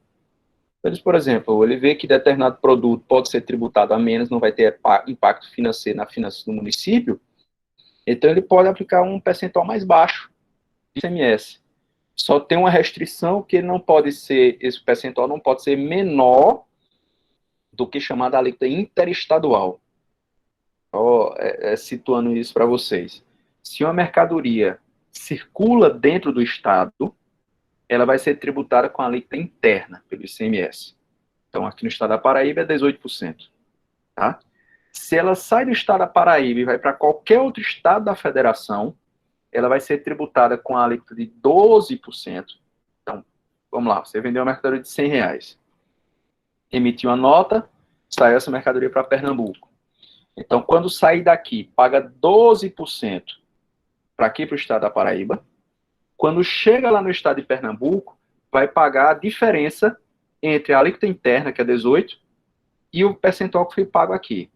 Eles, por exemplo, ele vê que determinado produto pode ser tributado a menos, não vai ter impacto financeiro na finança do município, então ele pode aplicar um percentual mais baixo de ICMS. Só tem uma restrição que não pode ser, esse percentual não pode ser menor do que chamada alíquota interestadual. Situando isso para vocês. Se uma mercadoria circula dentro do estado, ela vai ser tributada com a alíquota interna pelo ICMS. Então, aqui no estado da Paraíba é 18%. Tá? Se ela sai do estado da Paraíba e vai para qualquer outro estado da federação, ela vai ser tributada com a alíquota de 12%. Então, vamos lá, você vendeu uma mercadoria de R$100. Emitiu uma nota, saiu essa mercadoria para Pernambuco. Então, quando sair daqui, paga 12% para aqui, para o estado da Paraíba. Quando chega lá no estado de Pernambuco, vai pagar a diferença entre a alíquota interna, que é 18%, e o percentual que foi pago aqui.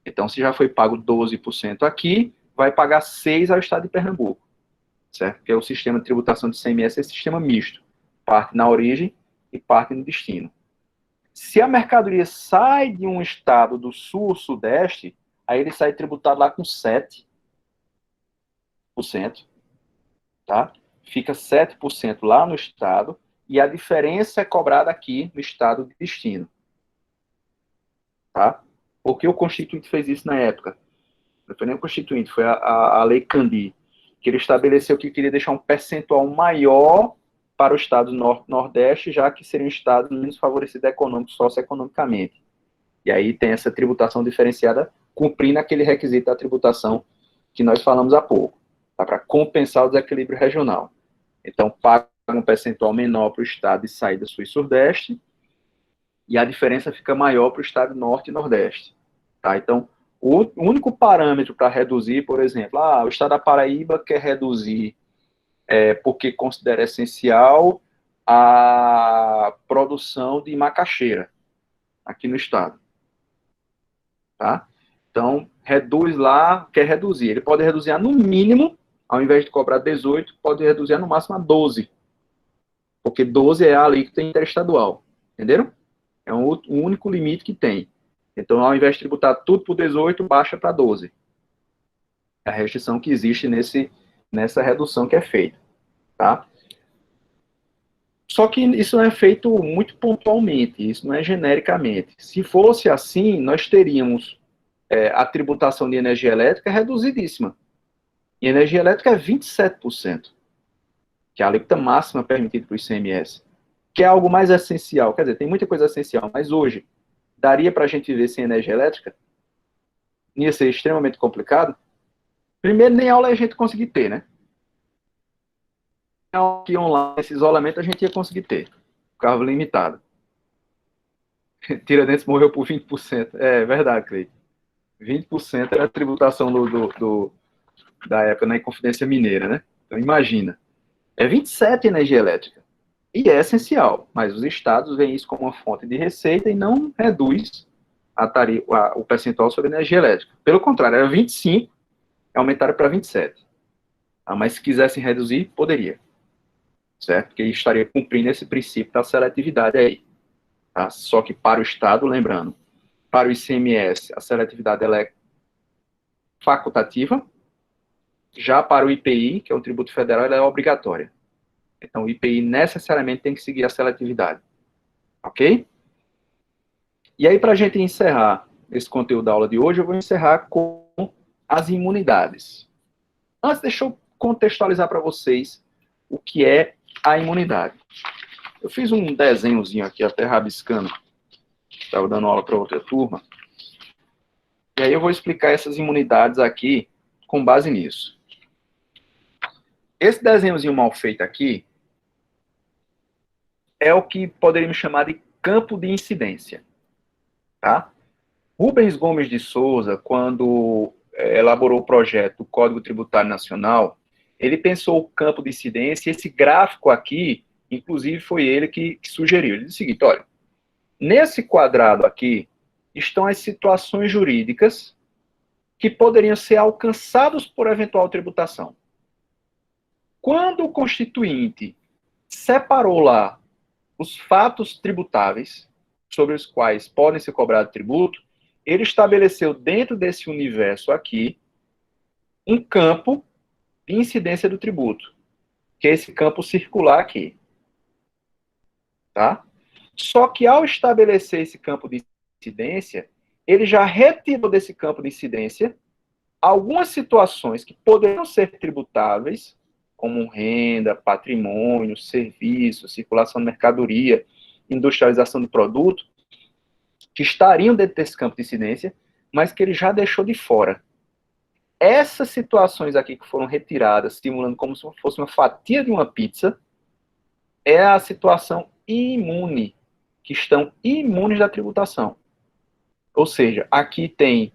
Então, se já foi pago 12% aqui, vai pagar 6% ao estado de Pernambuco. Certo? Porque o sistema de tributação de ICMS é sistema misto. Parte na origem e parte no destino. Se a mercadoria sai de um estado do sul ou sudeste, aí ele sai tributado lá com 7%. Tá? Fica 7% lá no estado, e a diferença é cobrada aqui no estado de destino. Tá? Porque o Constituinte fez isso na época? Não foi nem o Constituinte, foi a Lei Candir, que ele estabeleceu que queria deixar um percentual maior para o estado nordeste, já que seria um estado menos favorecido socioeconomicamente. E aí tem essa tributação diferenciada, cumprindo aquele requisito da tributação que nós falamos há pouco, tá? Para compensar o desequilíbrio regional. Então, paga um percentual menor para o estado de saída sul e sudeste, e a diferença fica maior para o estado norte e nordeste. Tá? Então, o único parâmetro para reduzir, por exemplo, o estado da Paraíba quer reduzir porque considera essencial a produção de macaxeira aqui no estado. Tá? Então, reduz lá, quer reduzir. Ele pode reduzir no mínimo, ao invés de cobrar 18, pode reduzir no máximo a 12. Porque 12 é a alíquota interestadual. Entenderam? É o único limite que tem. Então, ao invés de tributar tudo por 18, baixa para 12. É a restrição que existe nessa redução que é feita. Tá? Só que isso não é feito muito pontualmente, isso não é genericamente. Se fosse assim, nós teríamos a tributação de energia elétrica reduzidíssima. E energia elétrica é 27%, que é a alíquota máxima permitida para o ICMS, que é algo mais essencial. Quer dizer, tem muita coisa essencial, mas hoje, daria para a gente viver sem energia elétrica? Ia ser extremamente complicado. Primeiro, nem aula a gente conseguir ter, né? Que online, esse isolamento a gente ia conseguir ter. Ficava limitado. Tiradentes morreu por 20%. É verdade, Cleiton. 20% era a tributação da época na Inconfidência Mineira, né? Então, imagina. É 27% energia elétrica. E é essencial, mas os estados veem isso como uma fonte de receita e não reduz o percentual sobre energia elétrica. Pelo contrário, era 25%, aumentaram para 27%. Mas se quisessem reduzir, poderia. Certo? Porque estaria cumprindo esse princípio da seletividade aí. Tá? Só que para o estado, lembrando, para o ICMS, a seletividade ela é facultativa. Já para o IPI, que é o tributo federal, ela é obrigatória. Então, o IPI necessariamente tem que seguir a seletividade. Ok? E aí, para a gente encerrar esse conteúdo da aula de hoje, eu vou encerrar com as imunidades. Antes, deixa eu contextualizar para vocês o que é a imunidade. Eu fiz um desenhozinho aqui, até rabiscando. Estava dando aula para outra turma. E aí eu vou explicar essas imunidades aqui com base nisso. Esse desenhozinho mal feito aqui é o que poderíamos chamar de campo de incidência. Tá? Rubens Gomes de Souza, quando elaborou o projeto do Código Tributário Nacional, ele pensou o campo de incidência, e esse gráfico aqui, inclusive, foi ele que sugeriu. Ele disse o seguinte, olha, nesse quadrado aqui estão as situações jurídicas que poderiam ser alcançados por eventual tributação. Quando o Constituinte separou lá os fatos tributáveis, sobre os quais podem ser cobrados tributo, ele estabeleceu dentro desse universo aqui um campo de incidência do tributo, que é esse campo circular aqui. Tá? Só que ao estabelecer esse campo de incidência, ele já retirou desse campo de incidência algumas situações que poderiam ser tributáveis, como renda, patrimônio, serviço, circulação de mercadoria, industrialização de produto, que estariam dentro desse campo de incidência, mas que ele já deixou de fora. Essas situações aqui que foram retiradas, simulando como se fosse uma fatia de uma pizza, é a situação imune, que estão imunes da tributação. Ou seja, aqui tem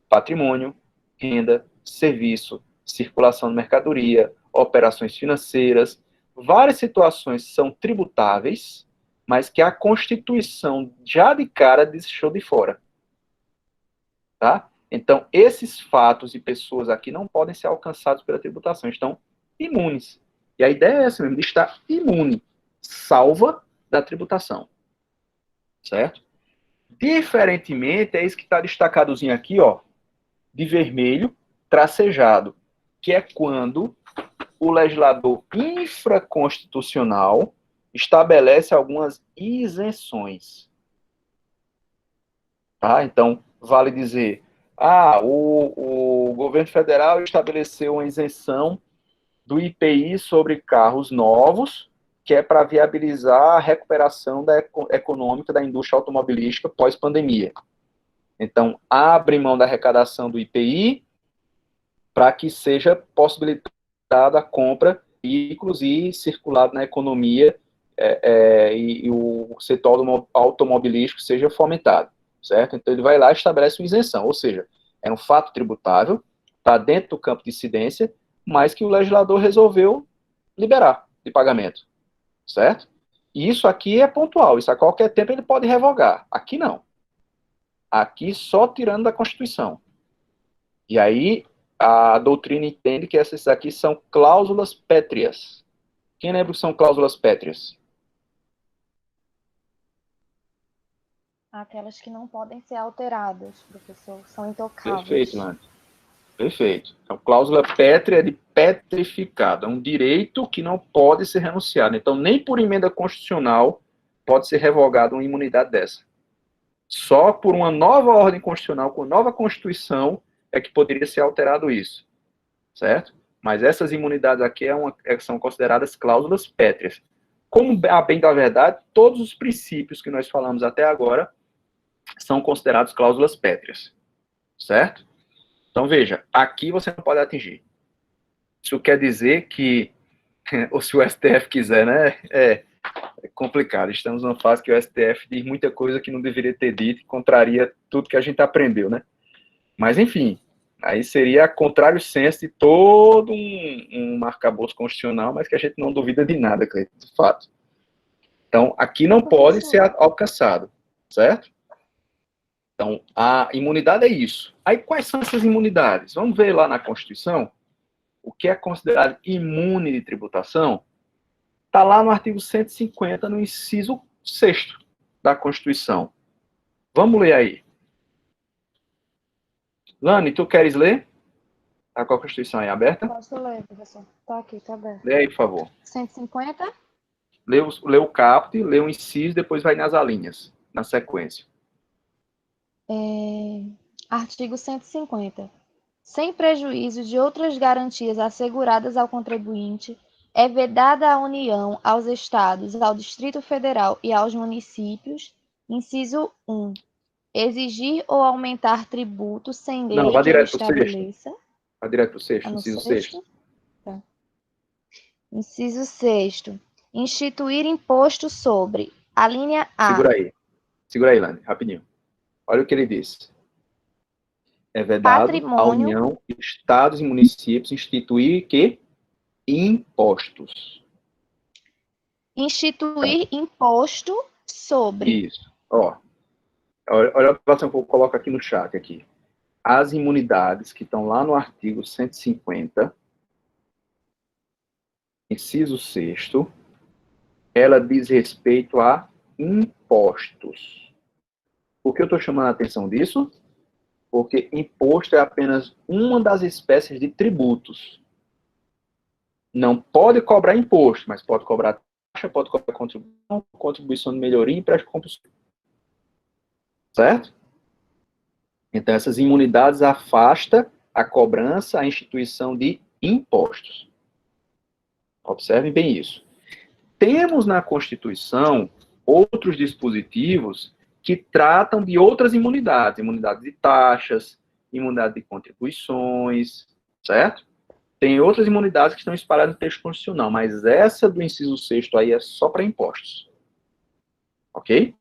patrimônio, renda, serviço, circulação de mercadoria, operações financeiras, várias situações são tributáveis, mas que a Constituição já de cara deixou de fora. Tá? Então, esses fatos e pessoas aqui não podem ser alcançados pela tributação, estão imunes. E a ideia é essa mesmo, de estar imune, salva da tributação. Certo? Diferentemente, é isso que está destacadozinho aqui, ó, de vermelho, tracejado, que é quando o legislador infraconstitucional estabelece algumas isenções. Tá? Então, vale dizer, o governo federal estabeleceu uma isenção do IPI sobre carros novos, que é para viabilizar a recuperação econômica da indústria automobilística pós-pandemia. Então, abre mão da arrecadação do IPI para que seja possibilitada a compra de veículos e circulado na economia e o setor automobilístico seja fomentado, certo? Então, ele vai lá e estabelece uma isenção, ou seja, é um fato tributável, está dentro do campo de incidência, mas que o legislador resolveu liberar de pagamento, certo? E isso aqui é pontual, isso a qualquer tempo ele pode revogar. Aqui não. Aqui só tirando da Constituição. E aí a doutrina entende que essas aqui são cláusulas pétreas. Quem lembra que são cláusulas pétreas? Aquelas que não podem ser alteradas, professor, são intocáveis. Perfeito, Lani. Perfeito. Então, cláusula pétrea é de petrificado. É um direito que não pode ser renunciado. Então, nem por emenda constitucional pode ser revogada uma imunidade dessa. Só por uma nova ordem constitucional, com nova Constituição, é que poderia ser alterado isso. Certo? Mas essas imunidades aqui são consideradas cláusulas pétreas. Como, a bem da verdade, todos os princípios que nós falamos até agora são considerados cláusulas pétreas. Certo? Então, veja, aqui você não pode atingir. Isso quer dizer que, ou se o STF quiser, né, é complicado. Estamos numa fase que o STF diz muita coisa que não deveria ter dito e contraria tudo que a gente aprendeu, né? Mas, enfim, aí seria contrário senso de todo um arcabouço constitucional, mas que a gente não duvida de nada, Cleiton, de fato. Então, aqui não pode ser alcançado, certo? Então, a imunidade é isso. Aí, quais são essas imunidades? Vamos ver lá na Constituição o que é considerado imune de tributação. Está lá no artigo 150, no inciso 6º da Constituição. Vamos ler aí. Lani, tu queres ler? Está com a Constituição aí aberta? Posso ler, professor? Está aqui, está aberto. Lê aí, por favor. 150? Lê o caput, lê o inciso, depois vai nas alíneas, na sequência. Artigo 150. Sem prejuízo de outras garantias asseguradas ao contribuinte, é vedada à União, aos Estados, ao Distrito Federal e aos municípios, inciso 1, exigir ou aumentar tributo sem lei Não, vá que direto para o estabeleça. Vai direto para o 6º, Tá no inciso 6º? 6º. Tá. Inciso 6º. Instituir imposto sobre a linha A. Segura aí, Lani, rapidinho. Olha o que ele diz. É vedado Patrimônio. à União, Estados e municípios instituir que? Impostos. Instituir imposto sobre. Isso. Ó, olha a observação que eu coloco aqui no chat. Aqui. As imunidades que estão lá no artigo 150, inciso 6º, ela diz respeito a impostos. Por que eu estou chamando a atenção disso? Porque imposto é apenas uma das espécies de tributos. Não pode cobrar imposto, mas pode cobrar taxa, pode cobrar contribuição de melhoria e empréstimo compulsório. Certo? Então, essas imunidades afastam a cobrança, a instituição de impostos. Observem bem isso. Temos na Constituição outros dispositivos que tratam de outras imunidades, imunidade de taxas, imunidade de contribuições, certo? Tem outras imunidades que estão espalhadas no texto constitucional, mas essa do inciso 6º aí é só para impostos. Ok?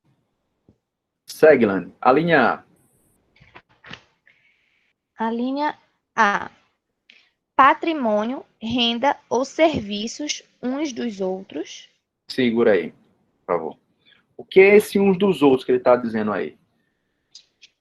Segue, Lani. A linha A. A linha A. Patrimônio, renda ou serviços uns dos outros. Segura aí, por favor. O que é esse uns dos outros que ele está dizendo aí?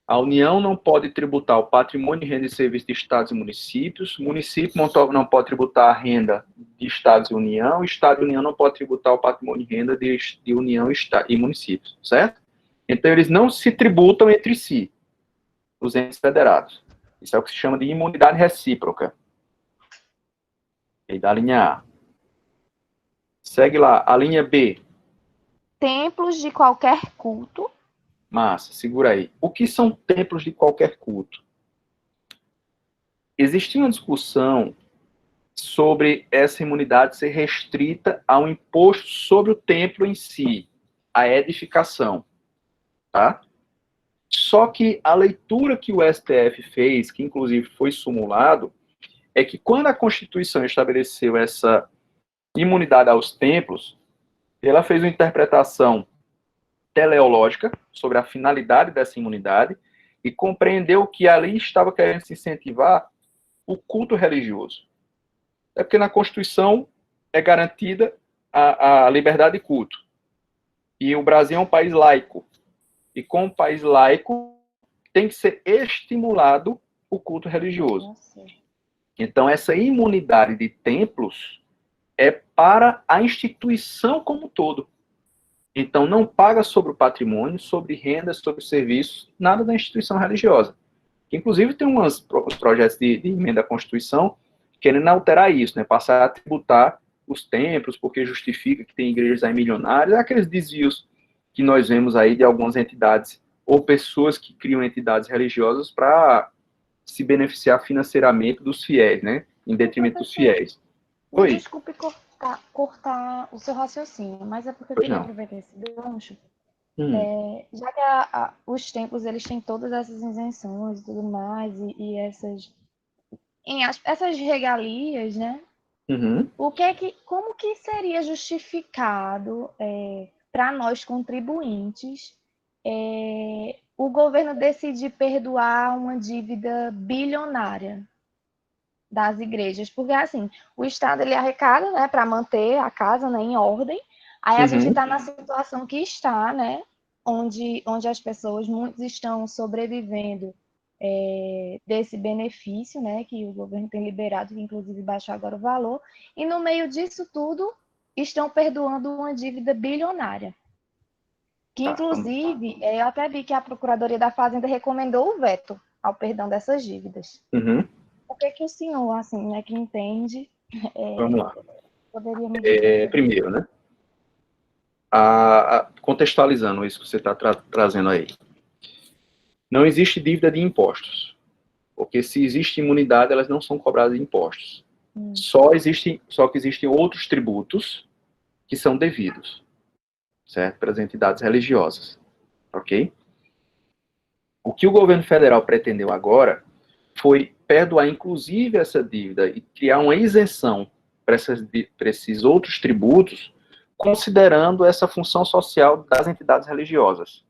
A União não pode tributar o patrimônio, renda e serviços de estados e municípios. O município não pode tributar a renda de estados e União. O estado e União não pode tributar o patrimônio e renda de União e municípios, certo? Então, eles não se tributam entre si, os entes federados. Isso é o que se chama de imunidade recíproca. E da linha A. Segue lá, a linha B. Templos de qualquer culto. Massa, segura aí. O que são templos de qualquer culto? Existe uma discussão sobre essa imunidade ser restrita ao imposto sobre o templo em si, a edificação, tá? Só que a leitura que o STF fez, que inclusive foi sumulado, é que quando a Constituição estabeleceu essa imunidade aos templos, ela fez uma interpretação teleológica sobre a finalidade dessa imunidade e compreendeu que ali estava querendo se incentivar o culto religioso. É porque na Constituição é garantida a liberdade de culto. E o Brasil é um país laico. E como país laico, tem que ser estimulado o culto religioso. Então, essa imunidade de templos é para a instituição como um todo. Então, não paga sobre o patrimônio, sobre renda, sobre serviços, nada da instituição religiosa. Que, inclusive, tem uns projetos de emenda à Constituição querendo alterar isso, né? Passar a tributar os templos, porque justifica que tem igrejas aí milionárias, aqueles desvios que nós vemos aí de algumas entidades ou pessoas que criam entidades religiosas para se beneficiar financeiramente dos fiéis, né? Em detrimento dos fiéis. Oi. Desculpe cortar o seu raciocínio, mas é porque eu Pois queria não. aproveitar esse gancho. Já que os templos eles têm todas essas isenções e tudo mais, e essas regalias, né? Uhum. Como que seria justificado para nós contribuintes o governo decidir perdoar uma dívida bilionária das igrejas? Porque assim, o Estado ele arrecada, né, para manter a casa, né, em ordem. Aí a gente está na situação que está, né, onde as pessoas, muitos estão sobrevivendo desse benefício, né, que o governo tem liberado, que inclusive baixou agora o valor, e no meio disso tudo estão perdoando uma dívida bilionária. Que inclusive, eu até vi que a Procuradoria da Fazenda recomendou o veto ao perdão dessas dívidas. Uhum. O que o senhor, assim, né, que entende, Vamos lá. poderia me dizer? Primeiro, né? Contextualizando isso que você está trazendo aí. Não existe dívida de impostos. Porque se existe imunidade, elas não são cobradas de impostos. Só que existem outros tributos que são devidos, certo? Para as entidades religiosas. Ok? O que o governo federal pretendeu agora foi perdoar, inclusive, essa dívida e criar uma isenção para esses outros tributos, considerando essa função social das entidades religiosas.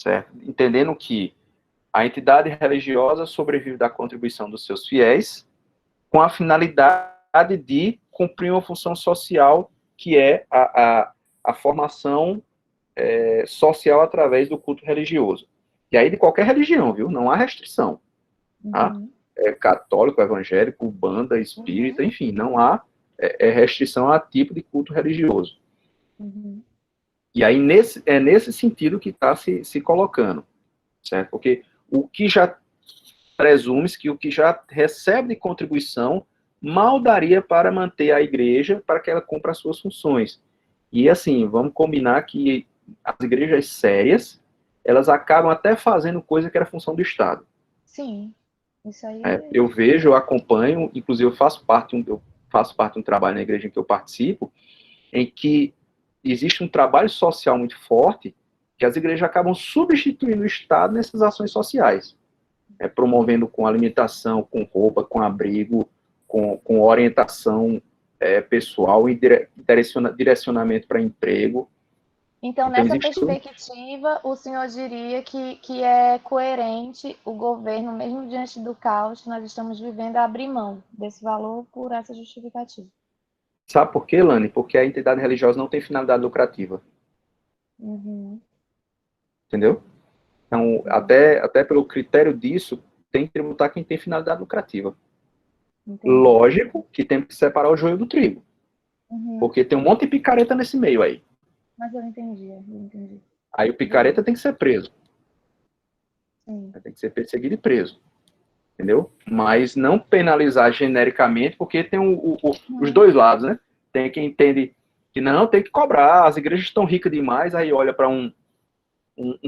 Certo? Entendendo que a entidade religiosa sobrevive da contribuição dos seus fiéis com a finalidade de cumprir uma função social que é a formação social através do culto religioso. E aí de qualquer religião, viu? Não há restrição. Tá? Católico, evangélico, banda, espírita, enfim, não há restrição a tipo de culto religioso. E aí nesse sentido que está se colocando, certo? Porque o que já presume-se que o que já recebe de contribuição mal daria para manter a igreja para que ela cumpra as suas funções. E assim, vamos combinar que as igrejas sérias, elas acabam até fazendo coisa que era função do Estado. Sim. Isso aí. Eu vejo, eu acompanho, inclusive eu faço parte de um trabalho na igreja em que eu participo, em que existe um trabalho social muito forte, que as igrejas acabam substituindo o Estado nessas ações sociais, promovendo com alimentação, com roupa, com abrigo, com orientação pessoal e direcionamento para emprego. Então, nessa perspectiva, o senhor diria que é coerente o governo, mesmo diante do caos que nós estamos vivendo, abrir mão desse valor por essa justificativa? Sabe por quê, Lani? Porque a entidade religiosa não tem finalidade lucrativa. Uhum. Entendeu? Então, até pelo critério disso, tem que tributar quem tem finalidade lucrativa. Entendi. Lógico que tem que separar o joio do trigo. Uhum. Porque tem um monte de picareta nesse meio aí. Mas eu entendi. Aí o picareta tem que ser preso. Sim. Tem que ser perseguido e preso. Entendeu? Mas não penalizar genericamente, porque tem os dois lados, né? Tem quem entende que não, tem que cobrar, as igrejas estão ricas demais, aí olha para um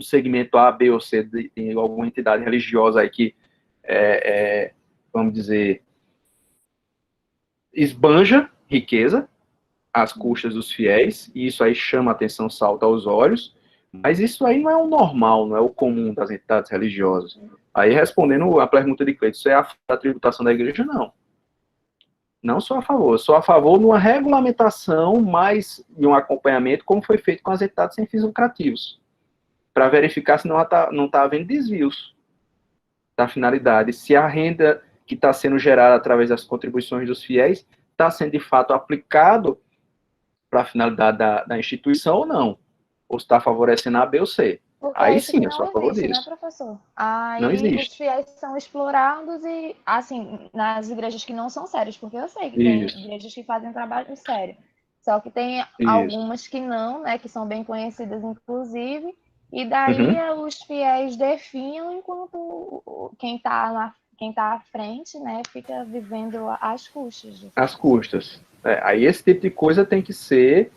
segmento A, B ou C de alguma entidade religiosa aí que, vamos dizer, esbanja riqueza às custas dos fiéis, e isso aí chama a atenção, salta aos olhos, mas isso aí não é o normal, não é o comum das entidades religiosas. Aí, respondendo a pergunta de Cleiton, isso é a tributação da igreja? Não. Não sou a favor. Sou a favor de uma regulamentação, mais de um acompanhamento, como foi feito com as entidades sem fins lucrativos, para verificar se não está havendo desvios da finalidade, se a renda que está sendo gerada através das contribuições dos fiéis está sendo, de fato, aplicado para a finalidade da instituição ou não, ou está favorecendo a B ou C. Porque Aí sim, eu sou a favor existe, disso. né, professor? Aí não existe. Os fiéis são explorados e, assim, nas igrejas que não são sérias, porque eu sei que tem igrejas que fazem trabalho sério. Só que tem algumas que não, né, que são bem conhecidas, inclusive, e daí os fiéis definham enquanto quem está à frente, né, fica vivendo às custas. Às custas. Aí esse tipo de coisa tem que ser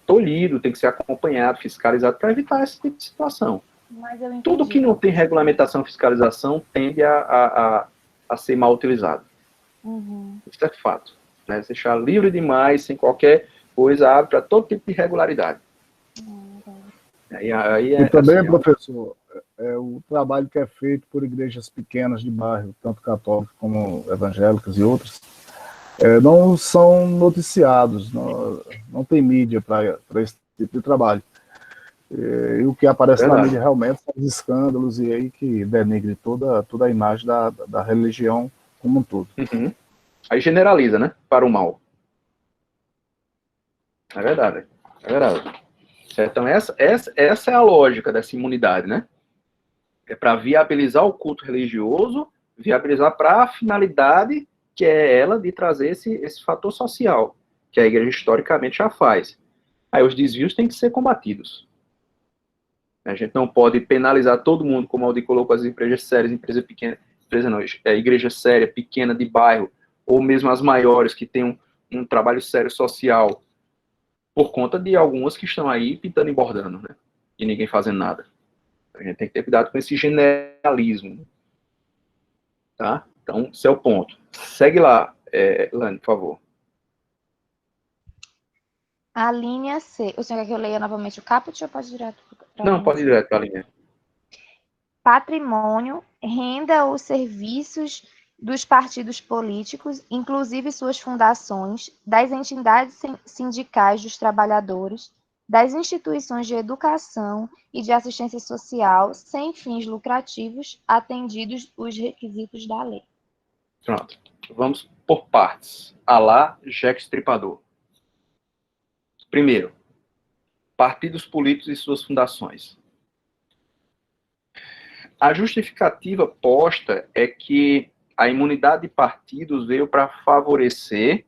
tolhido, tem que ser acompanhado, fiscalizado, para evitar esse tipo de situação. Mas eu entendi. Tudo que não tem regulamentação, fiscalização, tende a ser mal utilizado. Isso é fato. Né? Deixar livre demais, sem qualquer coisa, abre para todo tipo de irregularidade. E também, assim, professor, o trabalho que é feito por igrejas pequenas de bairro, tanto católicas como evangélicas e outras, não são noticiados, não tem mídia para esse tipo de trabalho. E o que aparece na mídia realmente são os escândalos e aí que denigre toda a imagem da religião como um todo. Aí generaliza, né? Para o mal. É verdade. Então, essa é a lógica dessa imunidade, né? É para viabilizar o culto religioso, viabilizar para a finalidade que é ela de trazer esse fator social, que a igreja historicamente já faz. Aí os desvios têm que ser combatidos. A gente não pode penalizar todo mundo, como o Aldi colocou, as empresas sérias, igreja séria, pequena, de bairro, ou mesmo as maiores, que têm um trabalho sério social, por conta de algumas que estão aí pintando e bordando, né? E ninguém fazendo nada. A gente tem que ter cuidado com esse generalismo. Tá? Então, esse é o ponto. Segue lá, Lani, por favor. A linha C. O senhor quer que eu leia novamente o caput ou pode ir direto para Não, pode ir direto para a linha. Patrimônio, renda ou serviços dos partidos políticos, inclusive suas fundações, das entidades sindicais dos trabalhadores, das instituições de educação e de assistência social, sem fins lucrativos, atendidos os requisitos da lei. Pronto. Vamos por partes. Alá, Jack Stripador. Primeiro, partidos políticos e suas fundações. A justificativa posta é que a imunidade de partidos veio para favorecer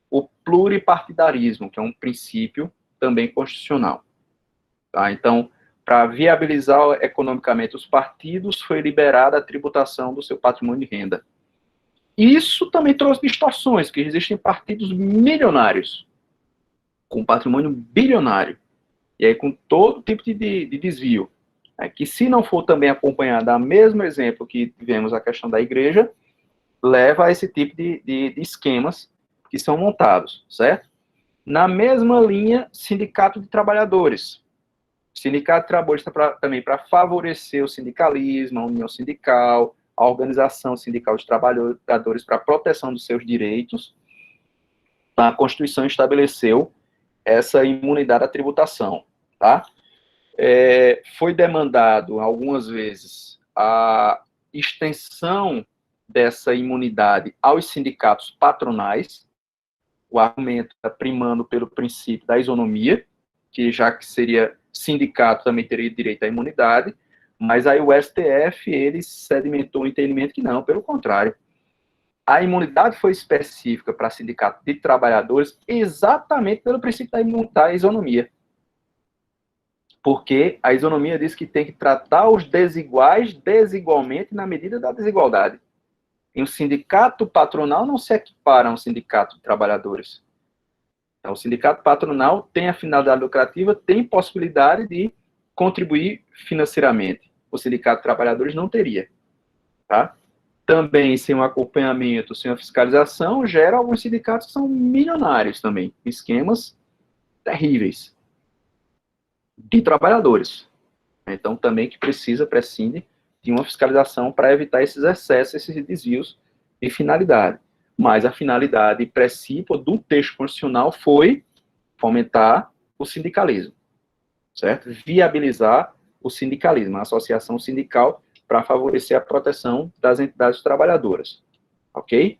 o pluripartidarismo, que é um princípio também constitucional. Tá? Então, para viabilizar economicamente os partidos, foi liberada a tributação do seu patrimônio de renda. Isso também trouxe distorções, que existem partidos milionários, com patrimônio bilionário, e aí com todo tipo de desvio. que se não for também acompanhado do mesmo exemplo que tivemos a questão da igreja, leva a esse tipo de esquemas que são montados, certo? Na mesma linha, sindicato de trabalhadores. O sindicato de trabalhadores está também para favorecer o sindicalismo, a união sindical, a organização sindical de trabalhadores para a proteção dos seus direitos. A Constituição estabeleceu essa imunidade à tributação, tá? Foi demandado algumas vezes a extensão dessa imunidade aos sindicatos patronais. O argumento está primando pelo princípio da isonomia, que já que seria sindicato também teria direito à imunidade, mas aí o STF, ele sedimentou o entendimento que não, pelo contrário. A imunidade foi específica para sindicato de trabalhadores exatamente pelo princípio da isonomia. Porque a isonomia diz que tem que tratar os desiguais desigualmente na medida da desigualdade. E o sindicato patronal não se equipara a um sindicato de trabalhadores. Então, o sindicato patronal tem a finalidade lucrativa, tem possibilidade de contribuir financeiramente. O sindicato de trabalhadores não teria. Tá? Também, sem um acompanhamento, sem uma fiscalização, gera alguns sindicatos que são milionários também. Esquemas terríveis de trabalhadores. Então, também que prescinde de uma fiscalização para evitar esses excessos, esses desvios de finalidade. Mas a finalidade principal do texto constitucional foi fomentar o sindicalismo, certo? Viabilizar o sindicalismo, a associação sindical, para favorecer a proteção das entidades trabalhadoras, ok?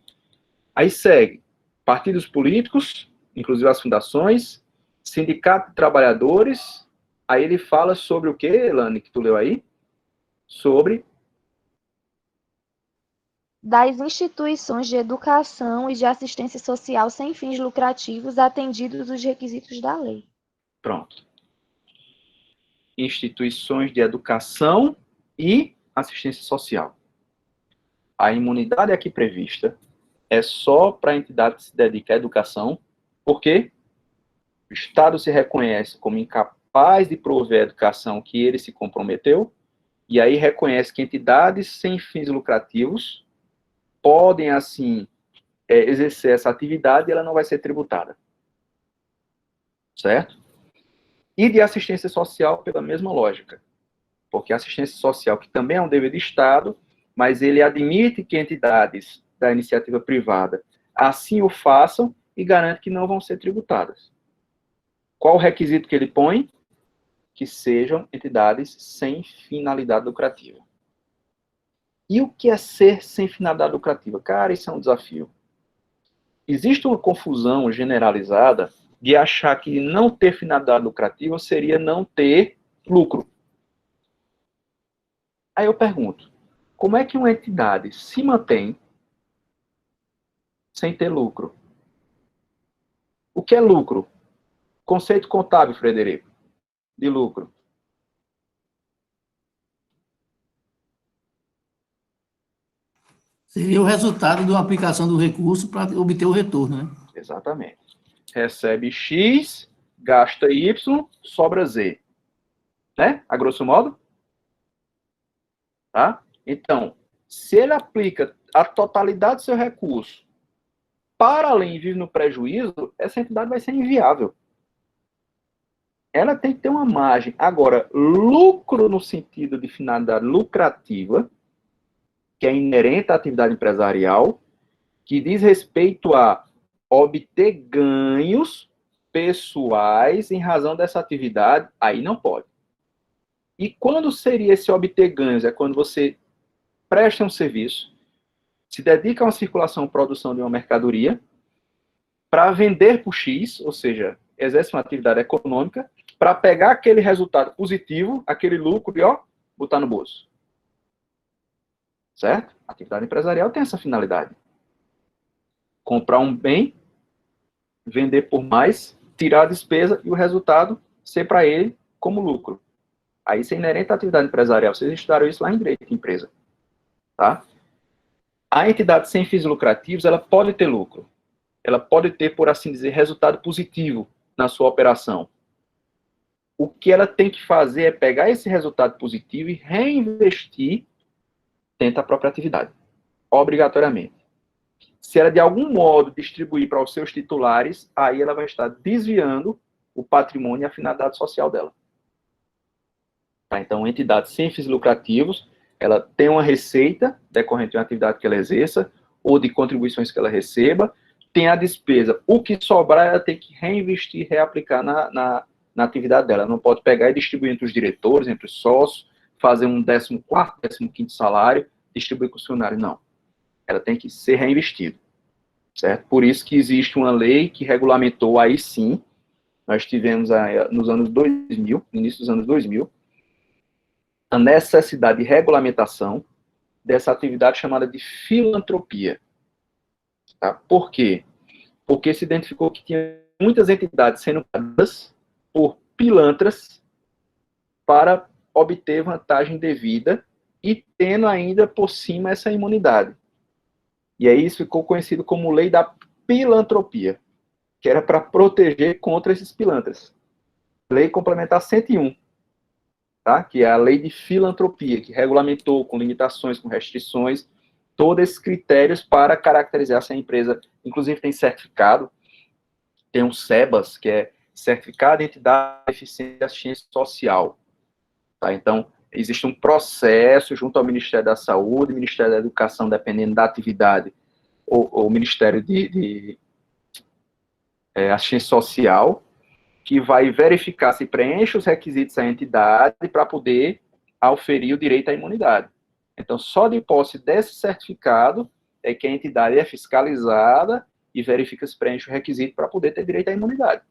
Aí segue partidos políticos, inclusive as fundações, sindicato de trabalhadores. Aí ele fala sobre o que, Elane, que tu leu aí? Sobre das instituições de educação e de assistência social sem fins lucrativos atendidos os requisitos da lei. Pronto. Instituições de educação e assistência social. A imunidade aqui prevista é só para a entidade que se dedica à educação, porque o Estado se reconhece como incapaz de prover a educação que ele se comprometeu, e aí reconhece que entidades sem fins lucrativos podem, assim, exercer essa atividade e ela não vai ser tributada. Certo? E de assistência social pela mesma lógica. Porque a assistência social, que também é um dever do Estado, mas ele admite que entidades da iniciativa privada assim o façam e garante que não vão ser tributadas. Qual o requisito que ele põe? Que sejam entidades sem finalidade lucrativa. E o que é ser sem finalidade lucrativa? Cara, isso é um desafio. Existe uma confusão generalizada de achar que não ter finalidade lucrativa seria não ter lucro. Aí eu pergunto, como é que uma entidade se mantém sem ter lucro? O que é lucro? Conceito contábil, Frederico, de lucro. Seria o resultado de uma aplicação do recurso para obter o retorno, né? Exatamente. Recebe X, gasta Y, sobra Z. Né? A grosso modo? Tá? Então, se ele aplica a totalidade do seu recurso para além e vive no prejuízo, essa entidade vai ser inviável. Ela tem que ter uma margem. Agora, lucro no sentido de finalidade lucrativa, que é inerente à atividade empresarial, que diz respeito a obter ganhos pessoais em razão dessa atividade, aí não pode. E quando seria esse obter ganhos? É quando você presta um serviço, se dedica a uma circulação e produção de uma mercadoria, para vender por X, ou seja, exerce uma atividade econômica, para pegar aquele resultado positivo, aquele lucro e, botar no bolso. Certo? A atividade empresarial tem essa finalidade. Comprar um bem, vender por mais, tirar a despesa e o resultado ser para ele como lucro. Aí isso é inerente à atividade empresarial. Vocês estudaram isso lá em Direito de Empresa. Tá? A entidade sem fins lucrativos, ela pode ter lucro. Ela pode ter, por assim dizer, resultado positivo na sua operação. o que ela tem que fazer é pegar esse resultado positivo e reinvestir dentro da própria atividade, obrigatoriamente. Se ela, de algum modo, distribuir para os seus titulares, aí ela vai estar desviando o patrimônio e a finalidade social dela. Tá? Então, entidades sem fins lucrativos, ela tem uma receita decorrente de uma atividade que ela exerça, ou de contribuições que ela receba, tem a despesa. O que sobrar, ela tem que reinvestir, reaplicar na atividade dela. Ela não pode pegar e distribuir entre os diretores, entre os sócios, fazer um 14º, 15º salário, distribuir com os funcionários. Não. Ela tem que ser reinvestida. Certo? Por isso que existe uma lei que regulamentou, aí sim, nós tivemos nos anos 2000, no início dos anos 2000, a necessidade de regulamentação dessa atividade chamada de filantropia. Tá? Por quê? Porque se identificou que tinha muitas entidades sendo pagadas por pilantras para obter vantagem devida e tendo ainda por cima essa imunidade. E aí isso ficou conhecido como lei da pilantropia, que era para proteger contra esses pilantras. Lei Complementar 101, tá? Que é a lei de filantropia, que regulamentou com limitações, com restrições, todos esses critérios para caracterizar essa empresa. Inclusive tem certificado, tem um SEBAS, que é Certificado de Entidade de Eficiência e Assistência Social. Tá? Então, existe um processo junto ao Ministério da Saúde, Ministério da Educação, dependendo da atividade, ou Ministério de Assistência Social, que vai verificar se preenche os requisitos da entidade para poder auferir o direito à imunidade. Então, só de posse desse certificado é que a entidade é fiscalizada e verifica se preenche o requisito para poder ter direito à imunidade.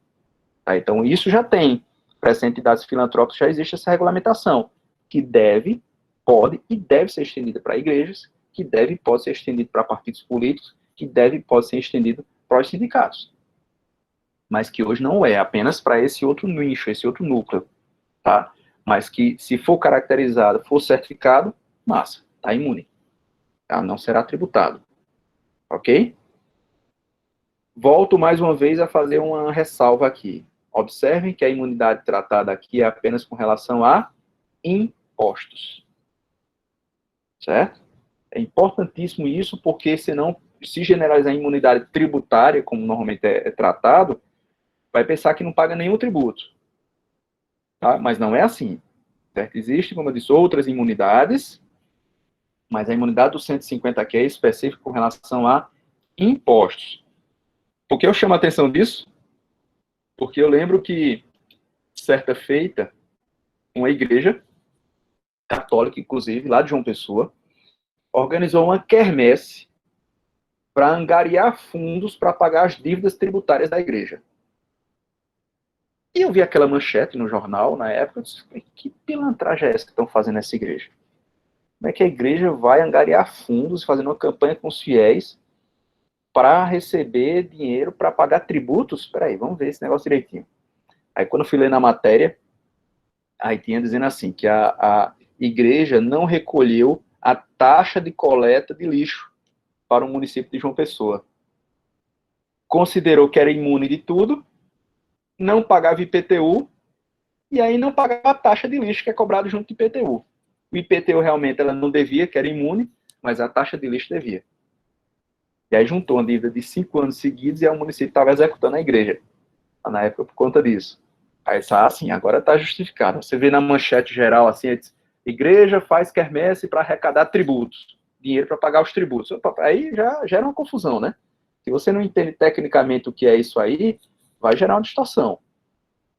Tá? Então, isso já tem. Para essas entidades filantrópicas já existe essa regulamentação, que deve, pode e deve ser estendida para igrejas, que deve e pode ser estendido para partidos políticos, que deve e pode ser estendido para os sindicatos. Mas que hoje não é, apenas para esse outro nicho, esse outro núcleo, tá? Mas que, se for caracterizado, for certificado, massa, tá imune. Tá? Não será tributado. Ok? Volto mais uma vez a fazer uma ressalva aqui. Observem que a imunidade tratada aqui é apenas com relação a impostos. Certo? É importantíssimo isso, porque senão, se generalizar a imunidade tributária, como normalmente é tratado, vai pensar que não paga nenhum tributo. Tá? Mas não é assim. Certo? Existem, como eu disse, outras imunidades, mas a imunidade do 150Q é específica com relação a impostos. Por que eu chamo a atenção disso? Porque eu lembro que, certa feita, uma igreja católica, inclusive, lá de João Pessoa, organizou uma quermesse para angariar fundos para pagar as dívidas tributárias da igreja. E eu vi aquela manchete no jornal, na época, eu disse, que pilantragem é essa que estão fazendo nessa igreja? Como é que a igreja vai angariar fundos, fazendo uma campanha com os fiéis, para receber dinheiro para pagar tributos? Espera aí, vamos ver esse negócio direitinho. Aí, quando eu fui ler na matéria, aí tinha dizendo assim, que a igreja não recolheu a taxa de coleta de lixo para o município de João Pessoa. Considerou que era imune de tudo, não pagava IPTU, e aí não pagava a taxa de lixo que é cobrado junto do IPTU. O IPTU realmente ela não devia, que era imune, mas a taxa de lixo devia. E aí juntou uma dívida de 5 anos seguidos e aí o município estava executando a igreja, na época, por conta disso. Aí, assim, agora está justificado. Você vê na manchete geral, assim, igreja faz quermesse para arrecadar tributos, dinheiro para pagar os tributos. Aí já gera uma confusão, né? Se você não entende tecnicamente o que é isso aí, vai gerar uma distorção.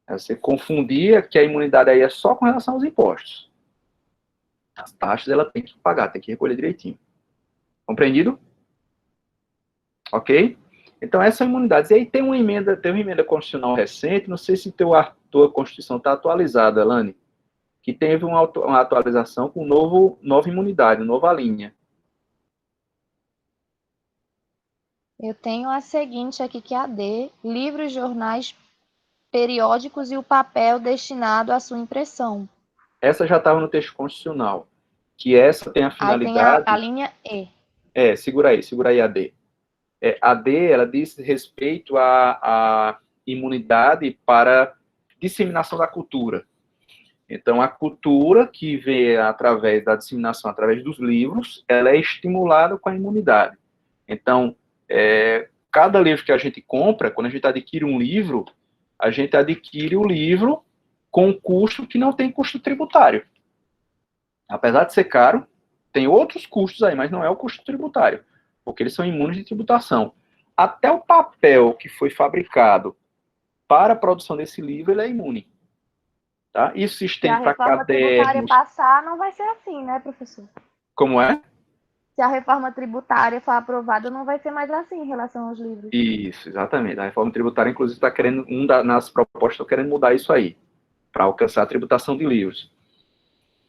Você confundir que a imunidade aí é só com relação aos impostos. As taxas ela tem que pagar, tem que recolher direitinho. Compreendido? Ok? Então, essas são imunidades. E aí tem uma emenda constitucional recente, não sei se tua Constituição está atualizada, Elane, que teve uma atualização com nova imunidade, nova linha. Eu tenho a seguinte aqui, que é a D, livros, jornais, periódicos e o papel destinado à sua impressão. Essa já estava no texto constitucional, que essa tem a finalidade... Aí tem a linha E. Segura aí a D. A D, ela diz respeito à imunidade para disseminação da cultura. Então, a cultura que vem através da disseminação, através dos livros, ela é estimulada com a imunidade. Então, cada livro que a gente compra, quando a gente adquire um livro, a gente adquire o livro com custo que não tem custo tributário. Apesar de ser caro, tem outros custos aí, mas não é o custo tributário, porque eles são imunes de tributação. Até o papel que foi fabricado para a produção desse livro, ele é imune. Tá? Isso se estende para cadernos. Se a reforma tributária passar, não vai ser assim, né, professor? Como é? Se a reforma tributária for aprovada, não vai ser mais assim em relação aos livros. Isso, exatamente. A reforma tributária, inclusive, está querendo, nas propostas, está querendo mudar isso aí, para alcançar a tributação de livros.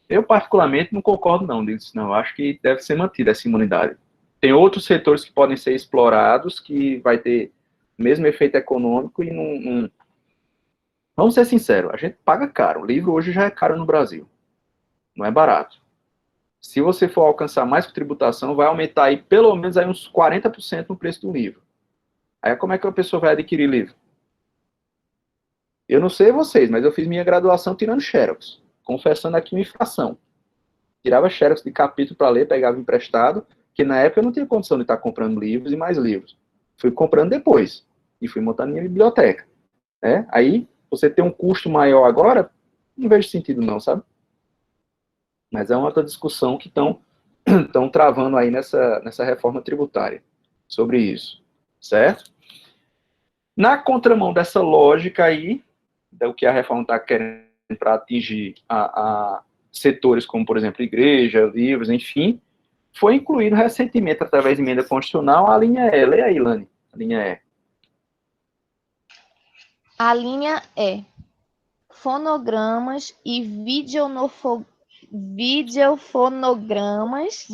Eu, particularmente, não concordo, não, disso, não. Eu acho que deve ser mantida essa imunidade. Tem outros setores que podem ser explorados, que vai ter o mesmo efeito econômico e não... Vamos ser sinceros, a gente paga caro. O livro hoje já é caro no Brasil. Não é barato. Se você for alcançar mais tributação, vai aumentar aí pelo menos aí uns 40% no preço do livro. Aí como é que a pessoa vai adquirir livro? Eu não sei vocês, mas eu fiz minha graduação tirando xerox. Confessando aqui uma infração. Tirava xerox de capítulo para ler, pegava emprestado, que na época eu não tinha condição de estar comprando livros e mais livros. Fui comprando depois. E fui montando minha biblioteca. Aí, você tem um custo maior agora, não vejo sentido não, sabe? Mas é uma outra discussão que estão travando aí nessa reforma tributária sobre isso, certo? Na contramão dessa lógica aí, do que a reforma está querendo para atingir a setores como, por exemplo, igreja, livros, enfim, foi incluído recentemente, através de emenda constitucional, a linha E. Leia aí, Lani, a linha E. A linha E. Fonogramas e videofonogramas,